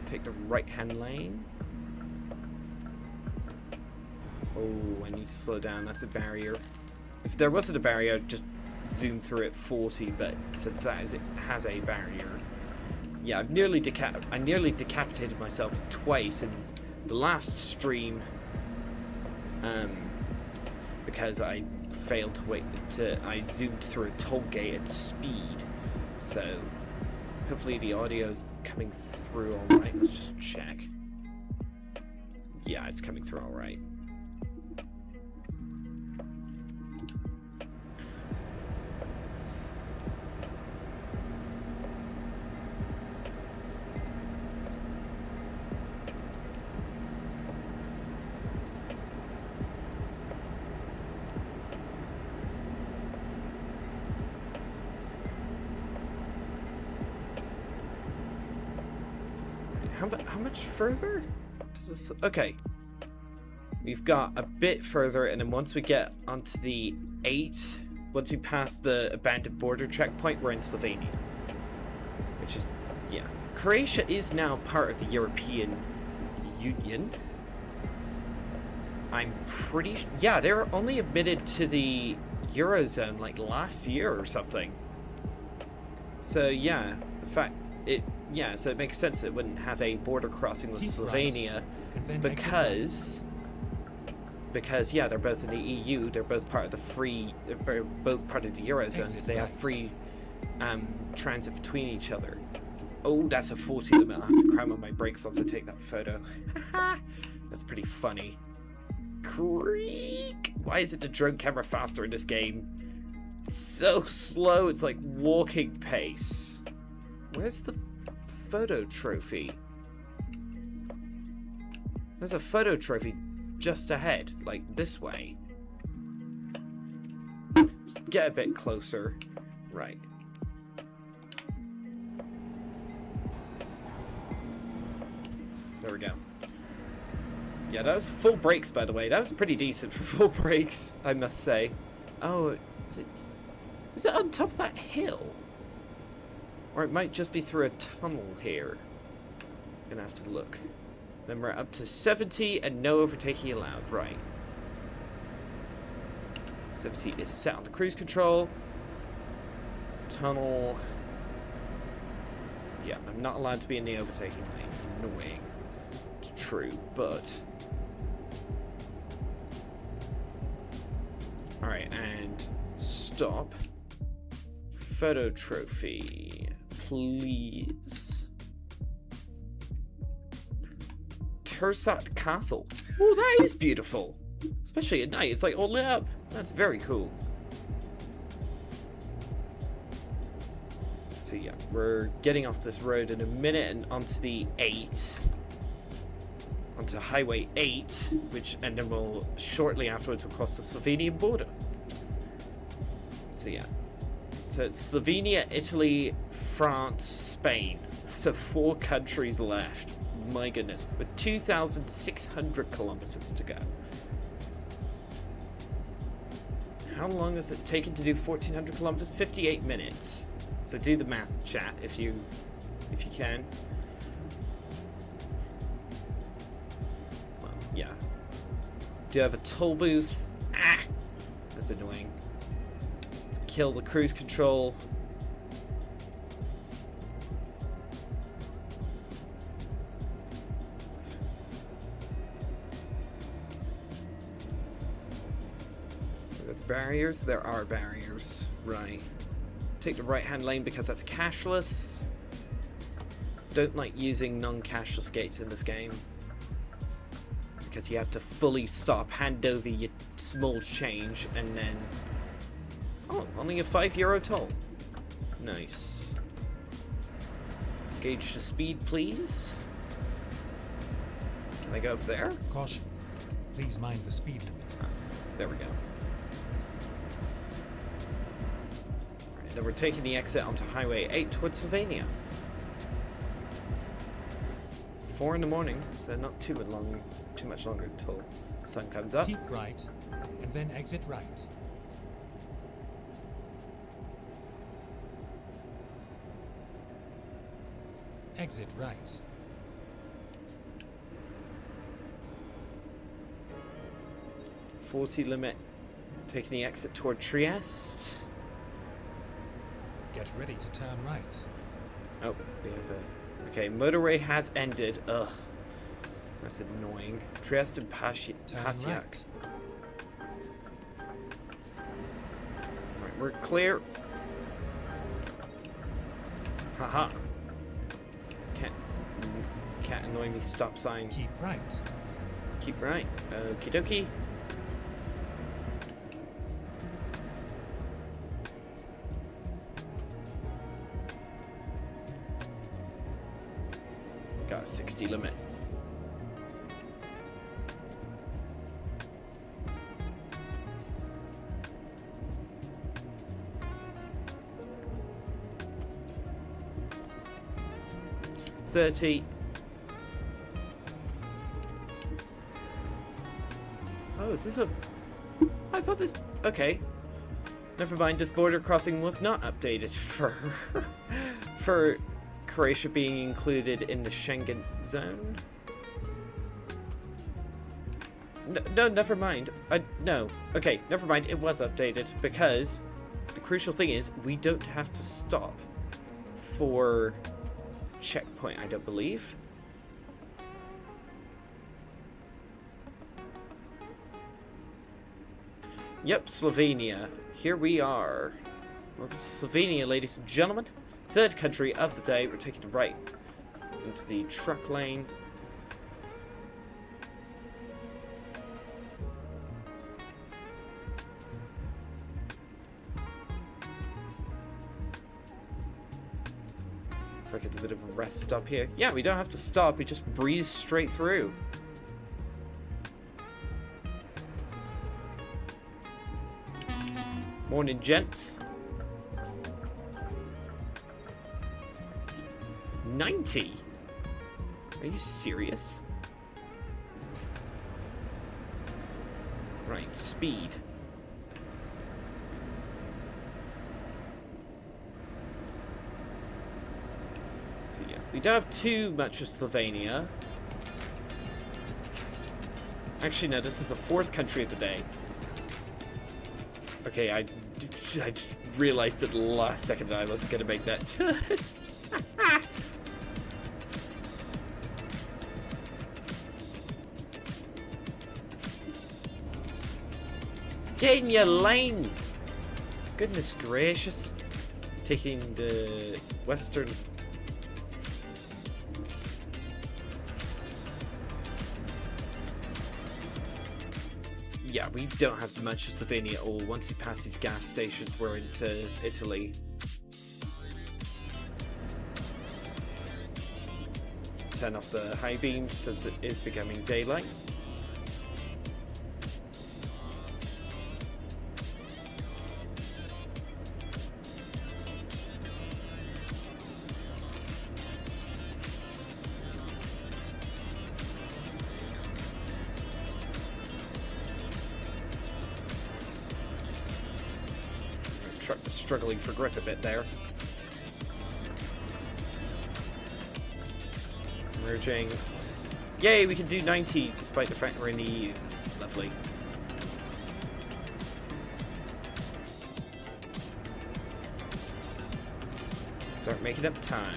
Take the right-hand lane. Oh, I need to slow down. That's a barrier. If there wasn't a barrier, I'd just zoom through at 40, but since it has a barrier, Yeah, I nearly decapitated myself twice in the last stream. Because I failed to I zoomed through a toll gate at speed. So hopefully the audio's coming through alright. Let's just check. Yeah, it's coming through alright. How much further? Does this, okay. We've got a bit further, and then once we get onto the 8, once we pass the abandoned border checkpoint, we're in Slovenia. Which is, yeah. Croatia is now part of the European Union. I'm pretty yeah, they were only admitted to the Eurozone like last year or something. So yeah, the fact yeah, so it makes sense that it wouldn't have a border crossing with Slovenia because yeah, they're both in the EU, they're both part of the they're both part of the Eurozone, so they have free transit between each other. Oh, that's a 40 limit. I'll have to cram on my brakes once I take that photo. That's pretty funny. Creak! Why isn't the drone camera faster in this game? It's so slow, it's like walking pace. Where's the photo trophy? There's a photo trophy just ahead, like this way. Let's get a bit closer. Right. There we go. Yeah, that was full brakes, by the way. That was pretty decent for full brakes, I must say. Oh, is it on top of that hill? Or it might just be through a tunnel here. Gonna have to look. Then we're up to 70 and no overtaking allowed. Right. 70 is set on the cruise control. Tunnel. Yeah, I'm not allowed to be in the overtaking lane. Annoying. It's true, but... Alright, and stop. Photo trophy, please. Tersat Castle. Oh, that is beautiful. Especially at night, it's like all lit up. That's very cool. So yeah, we're getting off this road in a minute and onto the 8. Onto Highway 8, and then we'll shortly afterwards we'll cross the Slovenian border. So yeah. So it's Slovenia, Italy, France, Spain. So 4 countries left. My goodness. With 2,600 kilometers to go. How long has it taken to do 1,400 kilometers? 58 minutes. So do the math, chat, if you can. Well, yeah. Do you have a toll booth? Ah! That's annoying. Let's kill the cruise control. Are there barriers? There are barriers. Right. Take the right-hand lane because that's cashless. Don't like using non-cashless gates in this game. Because you have to fully stop, hand over your small change, and then... Oh, only a €5 toll. Nice. Gauge the speed, please. Can I go up there? Caution. Please mind the speed limit. Ah, there we go. Right, then we're taking the exit onto Highway 8 towards Slovenia. 4 in the morning, so not too much longer until the sun comes up. Keep right, and then exit right. Exit right. .40 limit, taking the exit toward Trieste. Get ready to turn right. Oh, we have a... Okay, motorway has ended. Ugh. That's annoying. Trieste and Turn Pasiac. right. Right, we're clear. Haha. Can't annoy me. Stop sign. Keep right. Keep right. Okie dokie. Got a 60 limit. $30. Oh, is this a... I thought this... Okay. Never mind, this border crossing was not updated for... for Croatia being included in the Schengen zone. No, never mind. No. Okay, never mind, it was updated because the crucial thing is we don't have to stop for checkpoint, I don't believe. Yep, Slovenia. Here we are. Welcome to Slovenia, ladies and gentlemen. Third country of the day. We're taking the right into the truck lane. Looks like it's a bit of a rest stop here. Yeah, we don't have to stop. We just breeze straight through. Morning, gents. 90? Are you serious? Right, speed. So yeah, we don't have too much of Slovenia. Actually, no, this is the fourth country of the day. Okay, I just realized at the last second that I wasn't going to make that. Get in your lane! Goodness gracious. Taking the western... Yeah, we don't have much of Slovenia at all. Once we pass these gas stations, we're into Italy. Let's turn off the high beams since it is becoming daylight. Struggling for grip a bit there. Merging. Yay, we can do 90 despite the fact we're in the EU. Lovely. Start making up time.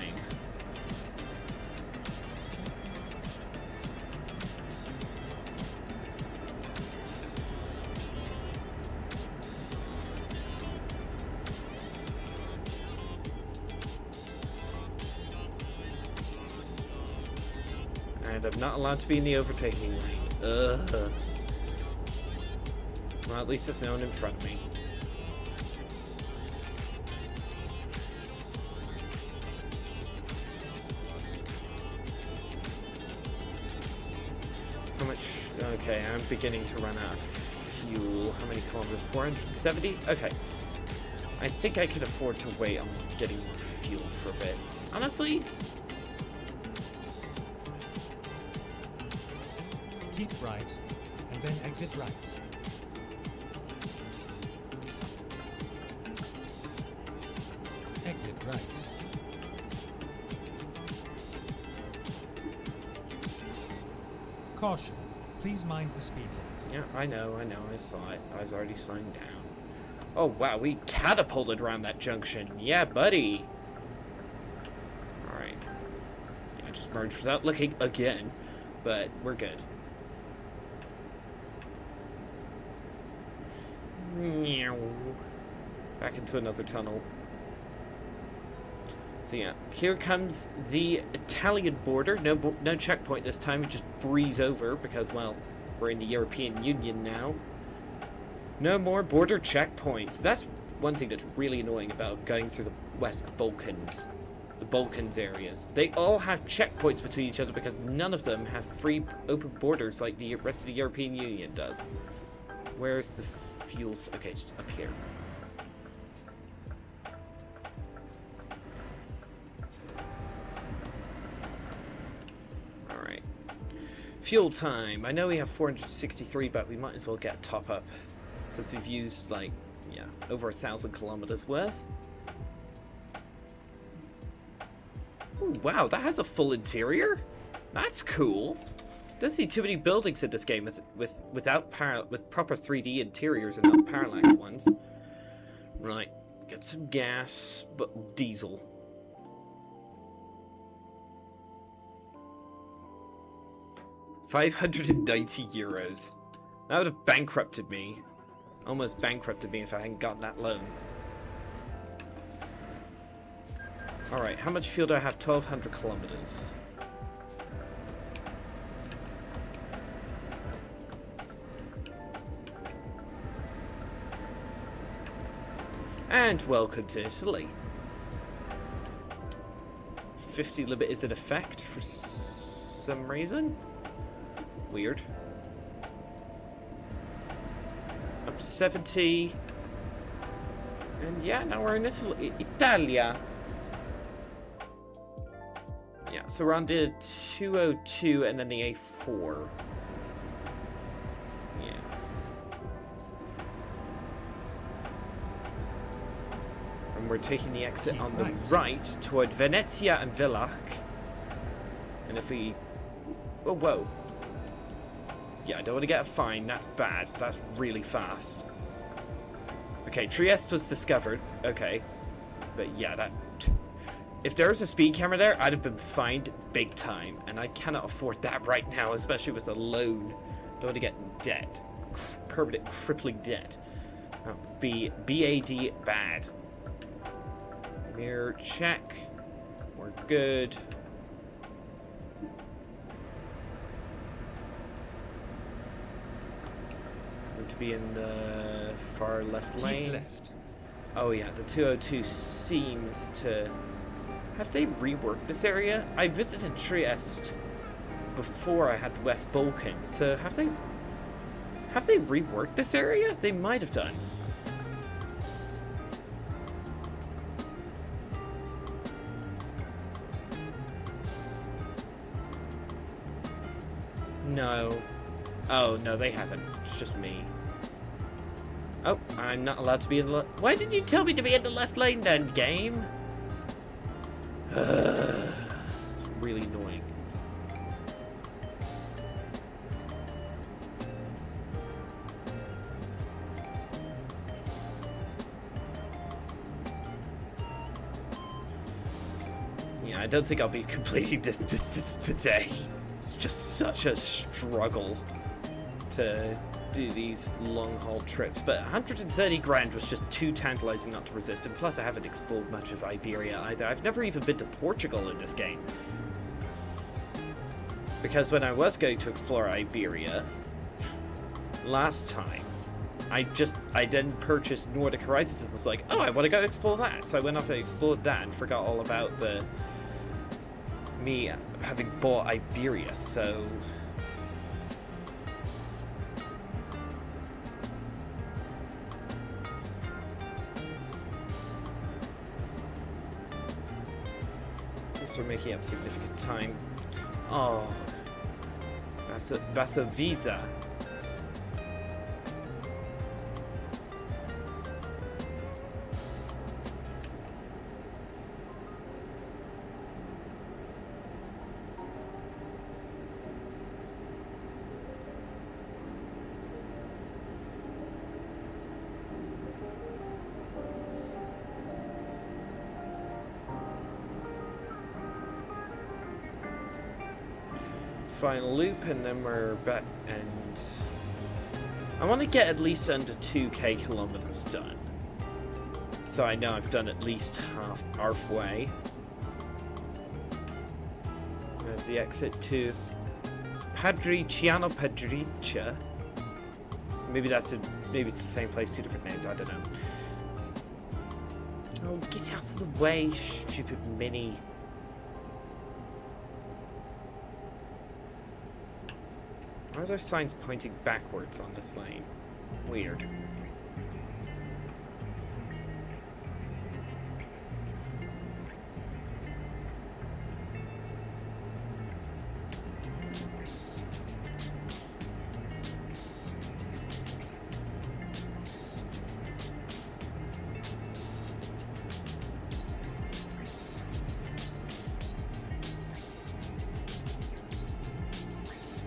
And I'm not allowed to be in the overtaking lane. Ugh. Well, at least it's no one in front of me. How much? Okay, I'm beginning to run out of fuel. How many kilometers? 470? Okay. I think I can afford to wait on getting more fuel for a bit. Honestly? Keep right, and then exit right. Exit right. Caution. Please mind the speed limit. Yeah, I know, I saw it. I was already slowing down. Oh wow, we catapulted around that junction. Yeah, buddy. just merged without looking again, but we're good. Back into another tunnel. So yeah, here comes the Italian border. No checkpoint this time. We just breeze over because, well, we're in the European Union now. No more border checkpoints. That's one thing that's really annoying about going through the West Balkans. The Balkans areas. They all have checkpoints between each other because none of them have free open borders like the rest of the European Union does. Where's the fuels? Okay, it's up here. Alright. Fuel time. I know we have 463, but we might as well get a top up. Since we've used, like, yeah, over 1,000 kilometers worth. Ooh, wow, that has a full interior? That's cool. Don't see too many buildings in this game with proper 3D interiors and not parallax ones. Right, get some gas, but diesel. €590. That would have bankrupted me. Almost bankrupted me if I hadn't gotten that loan. Alright, how much fuel do I have? 1,200 kilometers. And welcome to Italy. 50 limit is in effect for some reason. Weird. Up 70. And yeah, now we're in Italy. Italia. Yeah, so we're on the 202 and then the A4. Yeah. And we're taking the exit on the right toward Venezia and Villach. And if we... Oh, whoa. Yeah, I don't want to get a fine. That's bad. That's really fast. Okay, Trieste was discovered. Okay. But yeah, that... If there was a speed camera there, I'd have been fined big time. And I cannot afford that right now, especially with a loan. Don't want to get in debt. Permanent crippling debt. That would be BAD bad. Mirror check. We're good. To be in the far left lane. Keep left. Oh yeah, the 202 seems to... Have they reworked this area? I visited Trieste before I had the West Balkans, so have they reworked this area? They might have done. No. Oh, no, they haven't. It's just me. Oh, I'm not allowed to be in the... Why did you tell me to be in the left lane then, game? It's really annoying. Yeah, I don't think I'll be completing this distance today. It's just such a struggle to do these long-haul trips, but 130 grand was just too tantalizing not to resist, and plus I haven't explored much of Iberia either. I've never even been to Portugal in this game. Because when I was going to explore Iberia last time, I then purchased Nordic Horizons and was like, oh, I want to go explore that. So I went off and explored that and forgot all about me having bought Iberia, so... We're making up significant time. Oh, that's a visa. final loop, and then we're back. And I want to get at least under 2k kilometers done, so I know I've done at least halfway. There's the exit to Padriciano Padriccia. Maybe maybe it's the same place, 2 different names. I don't know. Oh, get out of the way, stupid Mini. Why are there signs pointing backwards on this lane? Weird.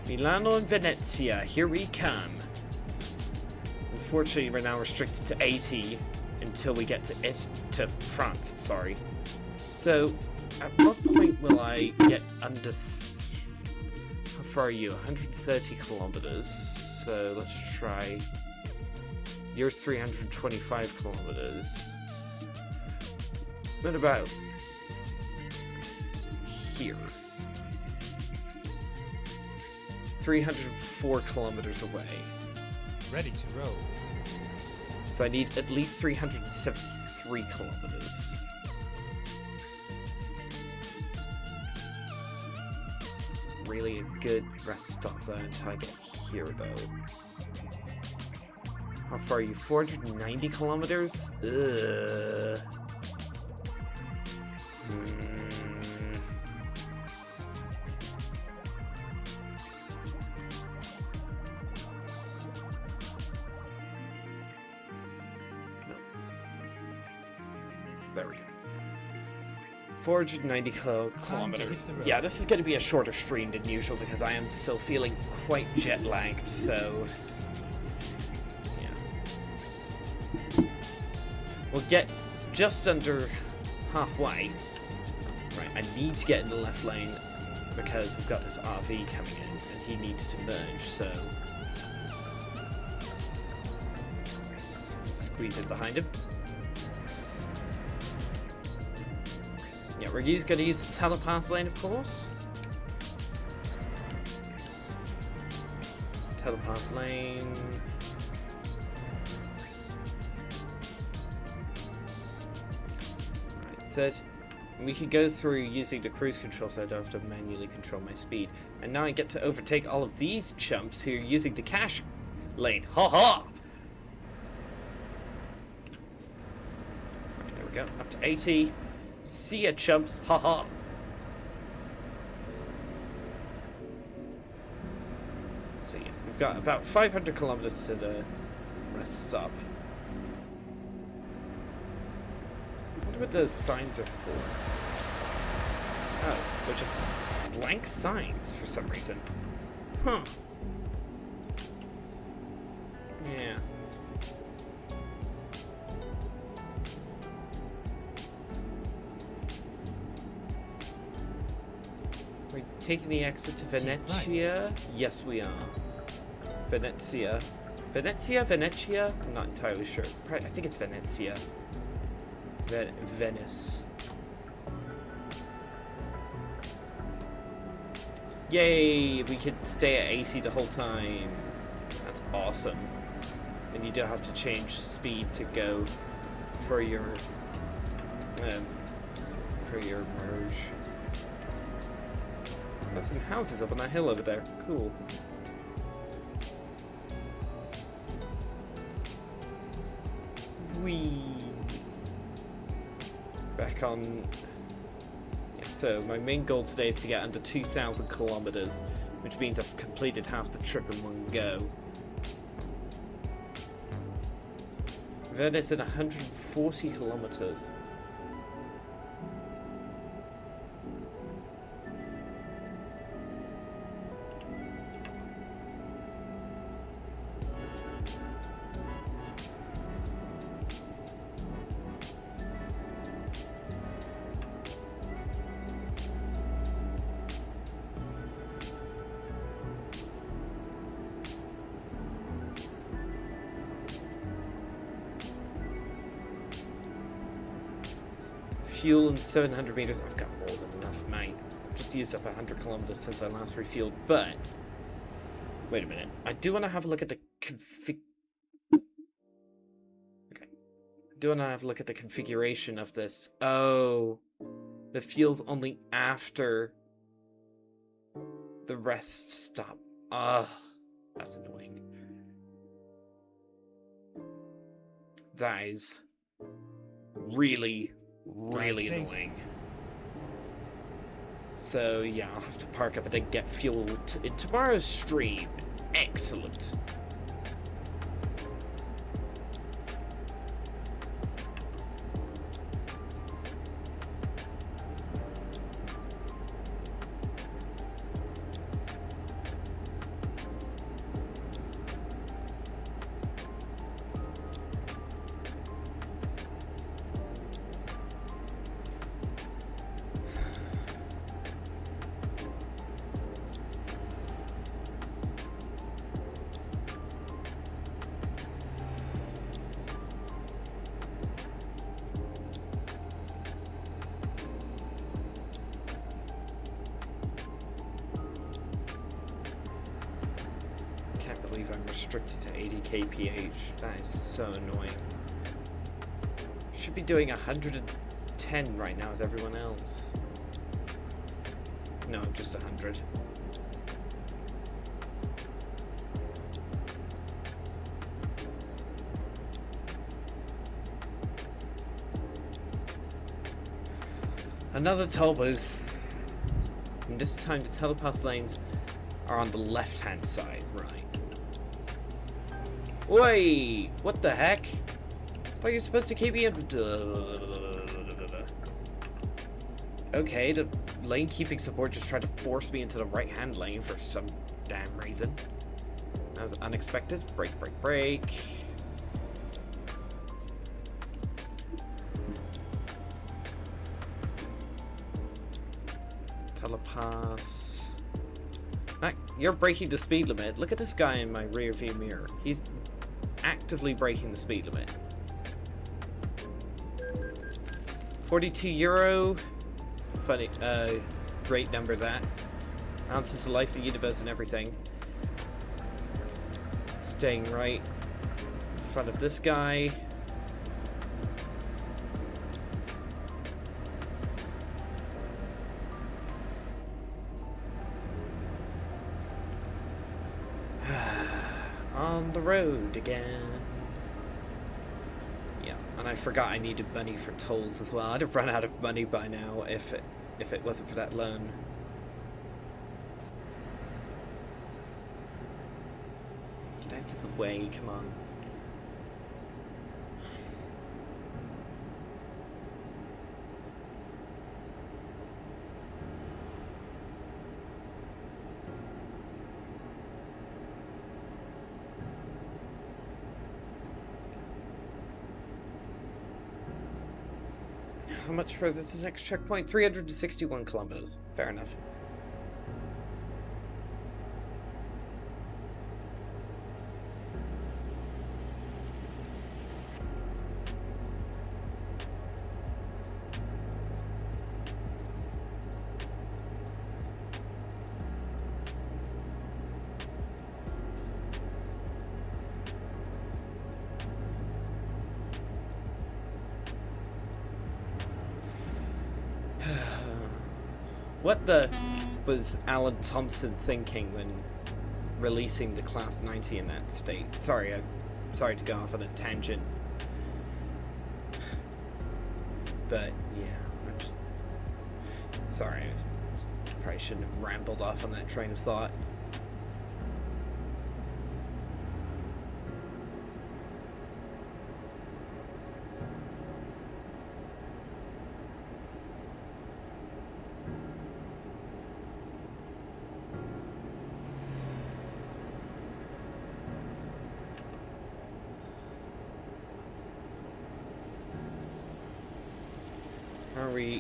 Milano and Venezia, here we come. Unfortunately, we're now restricted to 80 until we get to France, sorry. So, at what point will I get under... How far are you? 130 kilometers. So, let's try... You're 325 kilometers. What about... here? 304 kilometers away. Ready to row. So I need at least 373 kilometers. It's really a good rest stop though until I get here though. How far are you? 490 kilometers? Ugh. There we go. 490 kilometers. Yeah, this is going to be a shorter stream than usual because I am still feeling quite jet lagged, so... yeah. We'll get just under halfway. Right, I need to get in the left lane because we've got this RV coming in and he needs to merge, so... squeeze in behind him. Yeah, we're going to use the telepass lane, of course. Telepass lane. Right, 30. We can go through using the cruise control so I don't have to manually control my speed. And now I get to overtake all of these chumps who are using the cash lane. Ha ha! Right, there we go. Up to 80. See ya, chumps. Haha. So yeah, we've got about 500 kilometers to the rest stop. I wonder what those signs are for. Oh, they're just blank signs for some reason. Huh. Yeah. We're taking the exit to Venezia. Right. Yes, we are. Venezia. Venezia? I'm not entirely sure. I think it's Venezia. Venice. Yay! We could stay at 80 the whole time. That's awesome. And you don't have to change speed to go for your merge. There's some houses up on that hill over there. Cool. Whee! Back on... Yeah, so my main goal today is to get under 2,000 kilometers, which means I've completed half the trip in one go. Venice at 140 kilometers. fuel and 700 meters. I've got more than enough, mate. I've just used up 100 kilometers since I last refueled, but... Wait a minute. I do want to have a look at the do want to have a look at the configuration of this. Oh, the fuel's only after the rest stop. Ugh, that's annoying. That is really, really annoying. So yeah, I'll have to park up and get fuel in tomorrow's stream. Excellent. I'm restricted to 80 kph. That is so annoying. Should be doing 110 right now with everyone else. No, just 100. Another toll booth. And this time the telepass lanes are on the left-hand side, right? Oi! What the heck? I thought you were supposed to keep me in... Okay, the lane keeping support just tried to force me into the right-hand lane for some damn reason. That was unexpected. Brake, brake, brake. Telepass. You're breaking the speed limit. Look at this guy in my rear view mirror. He's actively breaking the speed limit. 42 euro. Funny, great number that. Answer to life, the universe, and everything. Staying right in front of this guy. On the road again. Yeah, and I forgot I needed money for tolls as well. I'd have run out of money by now if it wasn't for that loan. Get out of the way, come on. How much further to the next checkpoint? 361 kilometers. Fair enough. What the was Alan Thompson thinking when releasing the Class 90 in that state? Sorry to go off on a tangent. But yeah, I'm just sorry. I probably shouldn't have rambled off on that train of thought.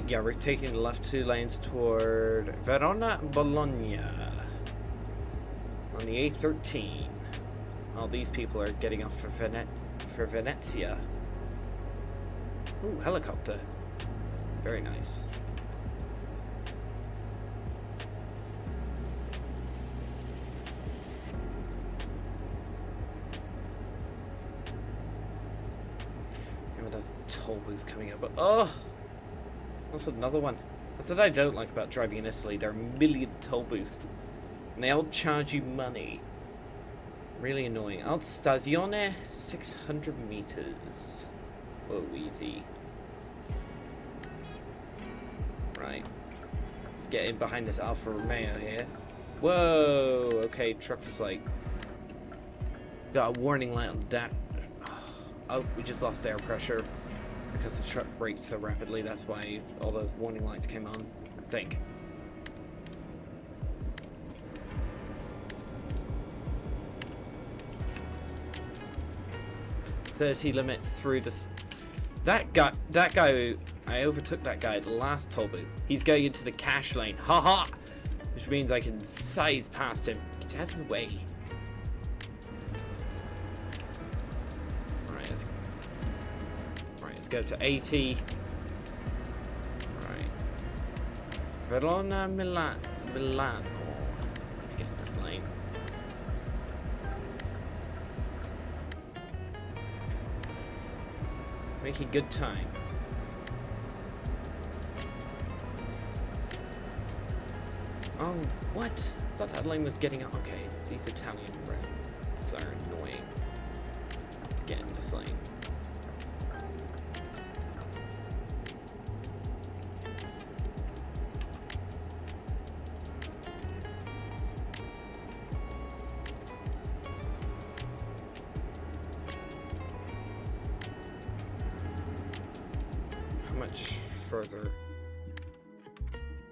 Yeah, we're taking the left 2 lanes toward Verona Bologna on the A13. All these people are getting off for Venezia. Ooh, helicopter. Very nice. Damn it, that's toll booths coming up. But oh, what's another one? That's what I don't like about driving in Italy. There are a million toll booths, and they all charge you money. Really annoying. Alt Stazione, 600 meters. Whoa, easy. Right. Let's get in behind this Alfa Romeo here. Whoa! Okay, truck was like... Got a warning light on the dash. Oh, we just lost air pressure because the truck brakes so rapidly. That's why all those warning lights came on, I think. .30 limit through this. That guy, I overtook that guy at the last toll booth. He's going into the cash lane. Haha! Which means I can scythe past him. Get out of the way. Let's go to 80. Right. Verona, Milano. Need to get in this lane. Making good time. Oh, what? I thought that lane was getting up. Okay, these Italian roads are annoying. Let's get in this lane. Further,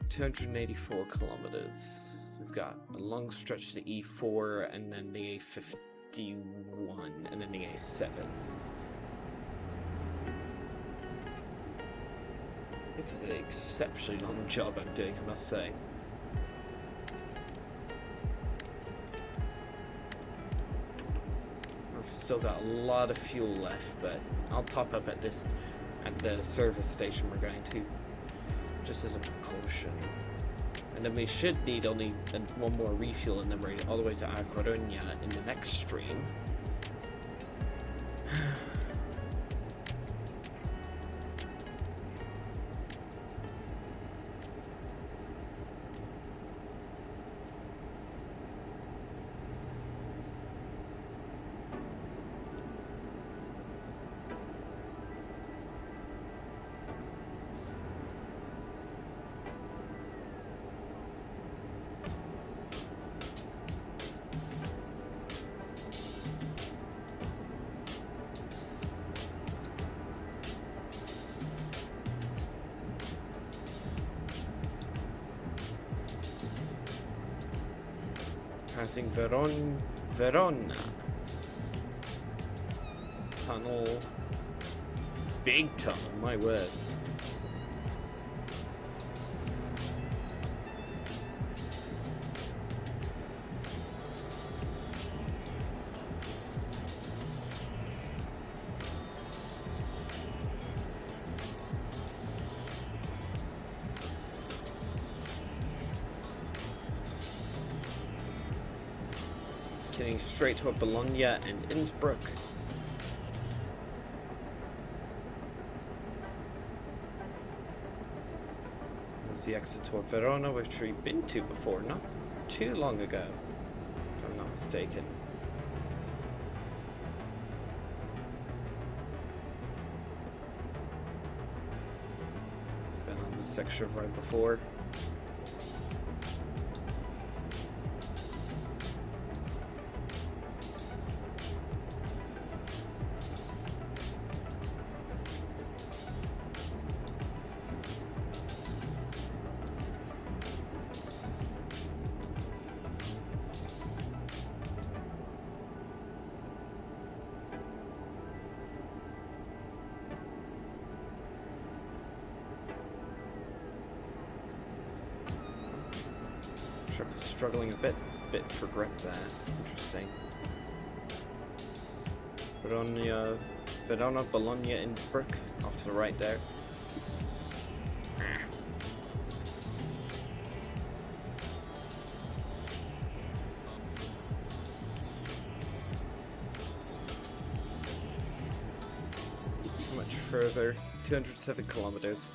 284 kilometers. So we've got a long stretch to the E4 and then the A51 and then the A7. This is an exceptionally long job I'm doing, I must say. I've still got a lot of fuel left, but I'll top up at the service station we're going to, just as a precaution. And then we should need only one more refuel and then we're all the way to A Coruña in the next stream. Passing Verona. Tunnel. Big tunnel, my word. Getting straight to Bologna and Innsbruck. There's the exit to Verona, which we've been to before, not too long ago, if I'm not mistaken. I've been on this section of road before. Truck is struggling a bit for grip there. Interesting. Verona, Bologna, Innsbruck, off to the right there. How much further? 207 kilometers.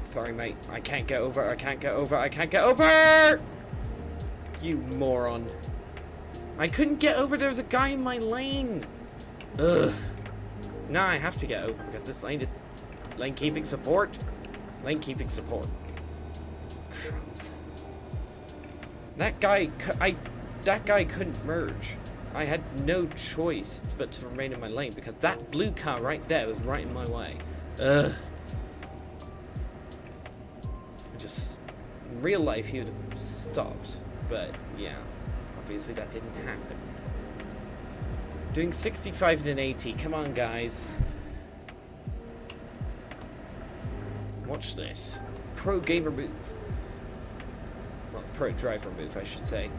Sorry, mate. I can't get over. I can't get over. I can't get over! You moron. I couldn't get over. There was a guy in my lane. Ugh. Now I have to get over because this lane is lane keeping support. Lane keeping support. Crumbs. That guy couldn't merge. I had no choice but to remain in my lane because that blue car right there was right in my way. Ugh. Just in real life he would have stopped, but yeah, obviously that didn't happen. Doing 65 and an 80. Come on, guys. Watch this. Pro gamer move. Well, pro driver move, I should say.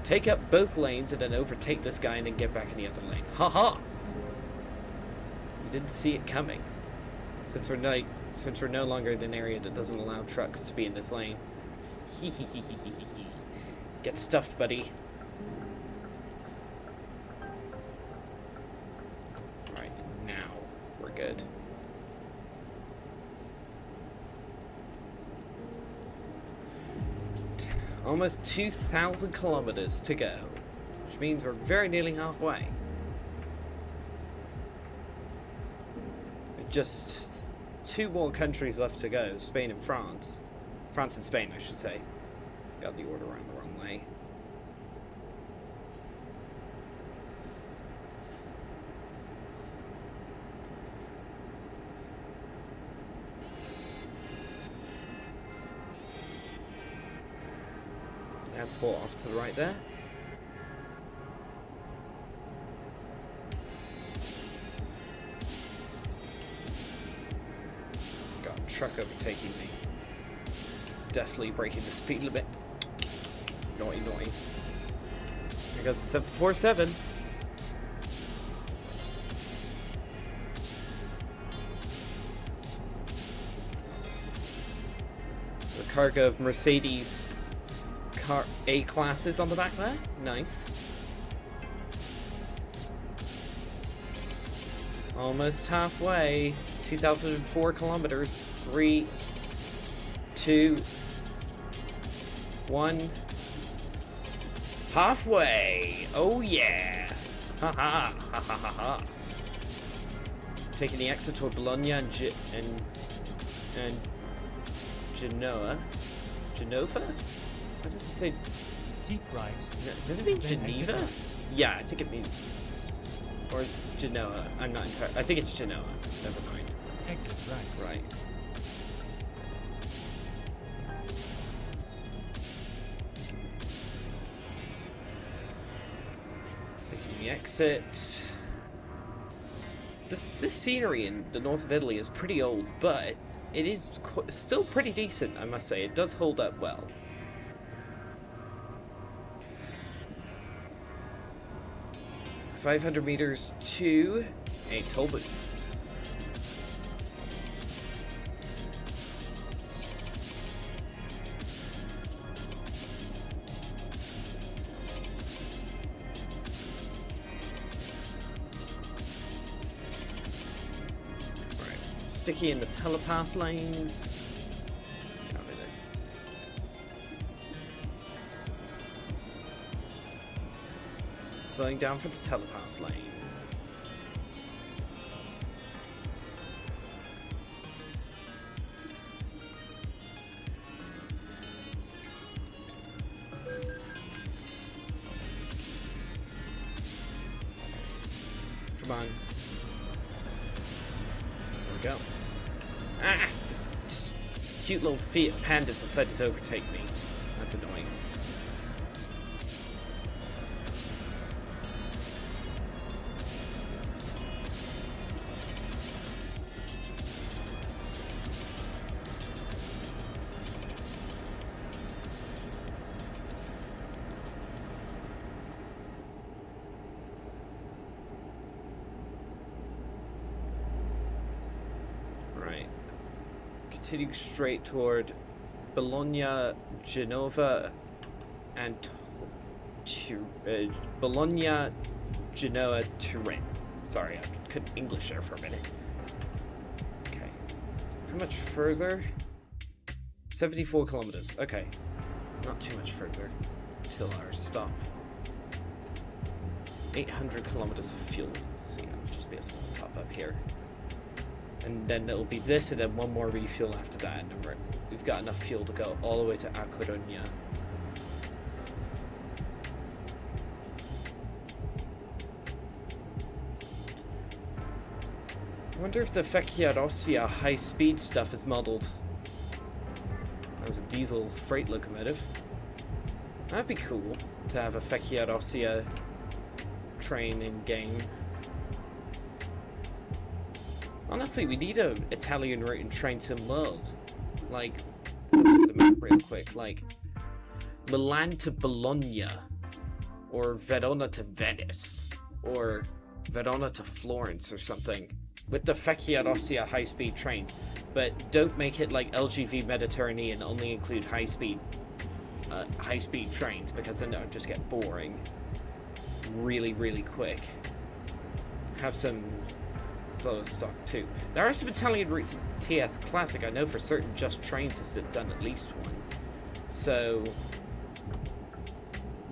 Take up both lanes and then overtake this guy and then get back in the other lane. Haha! You didn't see it coming. Since we're no longer in an area that doesn't allow trucks to be in this lane. Get stuffed, buddy. Alright, now we're good. Almost 2,000 kilometers to go, which means we're very nearly halfway. Just 2 more countries left to go, Spain and France. France and Spain, I should say. Got the order around the wrong way. There's an airport off to the right there. Truck overtaking me. It's definitely breaking the speed limit. Naughty, naughty. Here goes the 747. The cargo of Mercedes car A classes on the back there. Nice. Almost halfway. 2,004 kilometers. 3, 2, 1. Halfway! Oh yeah! Ha ha ha ha ha ha! Taking the exit toward Bologna and Genoa. Genova? What does it say? Keep right. Does it mean Geneva? Yeah, I think it means. Or it's Genoa. I'm not entirely. I think it's Genoa. Never mind. Exit right. Right. Taking the exit. This scenery in the north of Italy is pretty old, but it is still pretty decent, I must say. It does hold up well. $500 meters to a toll booth. Sticky in the telepass lanes. Get over there. Slowing down for the telepass lane. Come on. There we go. Ah! This cute little Fiat Panda decided to overtake me. That's annoying. Continuing straight toward Bologna, Genova, and Bologna, Genoa, Turin. Sorry, I couldn't English there for a minute. Okay. How much further? 74 kilometers. Okay. Not too much further till our stop. 800 kilometers of fuel. So yeah, it'll just be a small top up here. And then it'll be this, and then one more refuel after that, and then we've got enough fuel to go all the way to A Coruña. I wonder if the Vecchia high-speed stuff is modeled. That was a diesel freight locomotive. That'd be cool to have a Vecchia train in game. Honestly, we need an Italian route in Train Sim World. Like, let's look at the map real quick. Like, Milan to Bologna, or Verona to Venice, or Verona to Florence or something, with the Vecchia high-speed trains. But don't make it like LGV Mediterranean, only include high-speed trains, because then it would just get boring really, really quick. Have some slow stock too. There are some Italian routes in TS Classic. I know for certain Just Trains has done at least one. So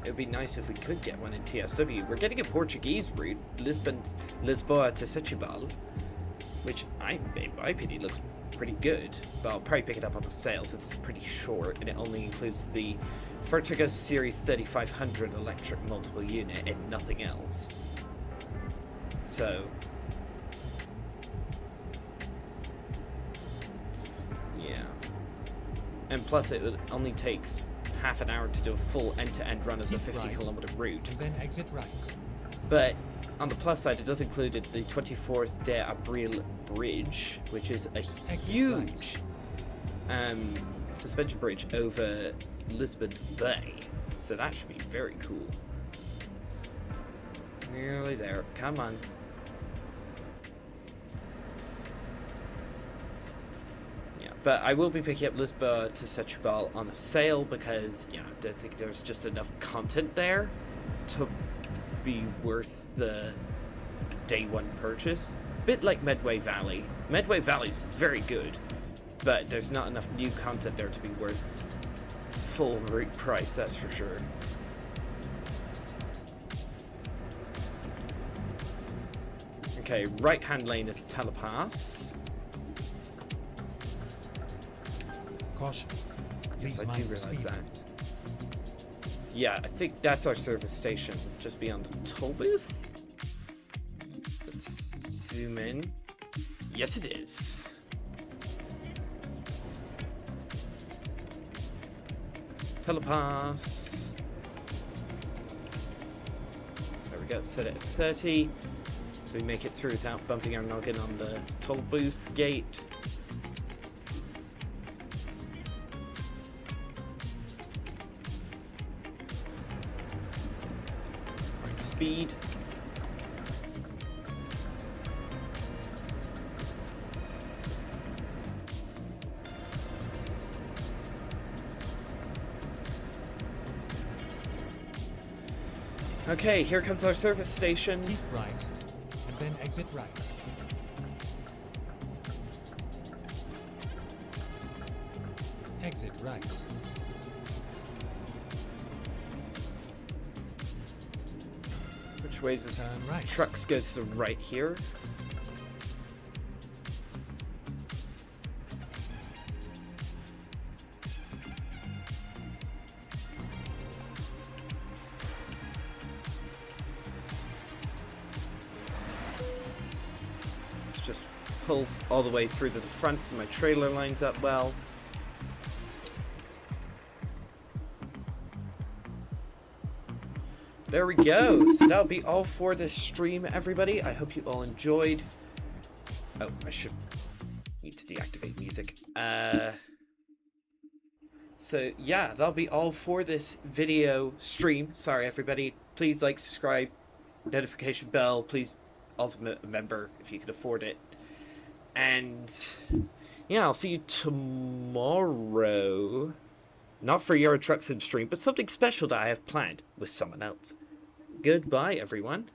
it would be nice if we could get one in TSW. We're getting a Portuguese route, Lisboa to Setúbal, which in my opinion looks pretty good. But I'll probably pick it up on the sale since it's pretty short and it only includes the Vertigo Series 3500 electric multiple unit and nothing else. So yeah, and plus it only takes half an hour to do a full end-to-end run of the 50-kilometer route. And then exit right. But on the plus side, it does include the 24th de Abril bridge, which is a huge suspension bridge over Lisbon Bay. So that should be very cool. Nearly there. Come on. But I will be picking up Lisboa to Setúbal on a sale because, yeah, I don't think there's just enough content there to be worth the day one purchase. A bit like Medway Valley. Medway Valley is very good, but there's not enough new content there to be worth full route price, that's for sure. Okay, right-hand lane is Telepass. Caution. Yes, I Please do mind the realize speed that. limit. Yeah, I think that's our service station, just beyond the toll booth. Let's zoom in. Yes, it is. Telepass. There we go, set it at 30. So we make it through without bumping our noggin on the toll booth gate. Speed. Okay, here comes our service station. Keep right, and then exit right. Exit right. Which way does Turn right. trucks go to the right here? pull all the way through to the front so my trailer lines up well. There we go. So that'll be all for this stream, everybody. I hope you all enjoyed. Oh, I should need to deactivate music. So yeah, that'll be all for this video stream. Sorry, everybody. Please like, subscribe, notification bell. Please also be a member if you can afford it. And yeah, I'll see you tomorrow. Not for Euro Truck Sim stream, but something special that I have planned with someone else. Goodbye, everyone.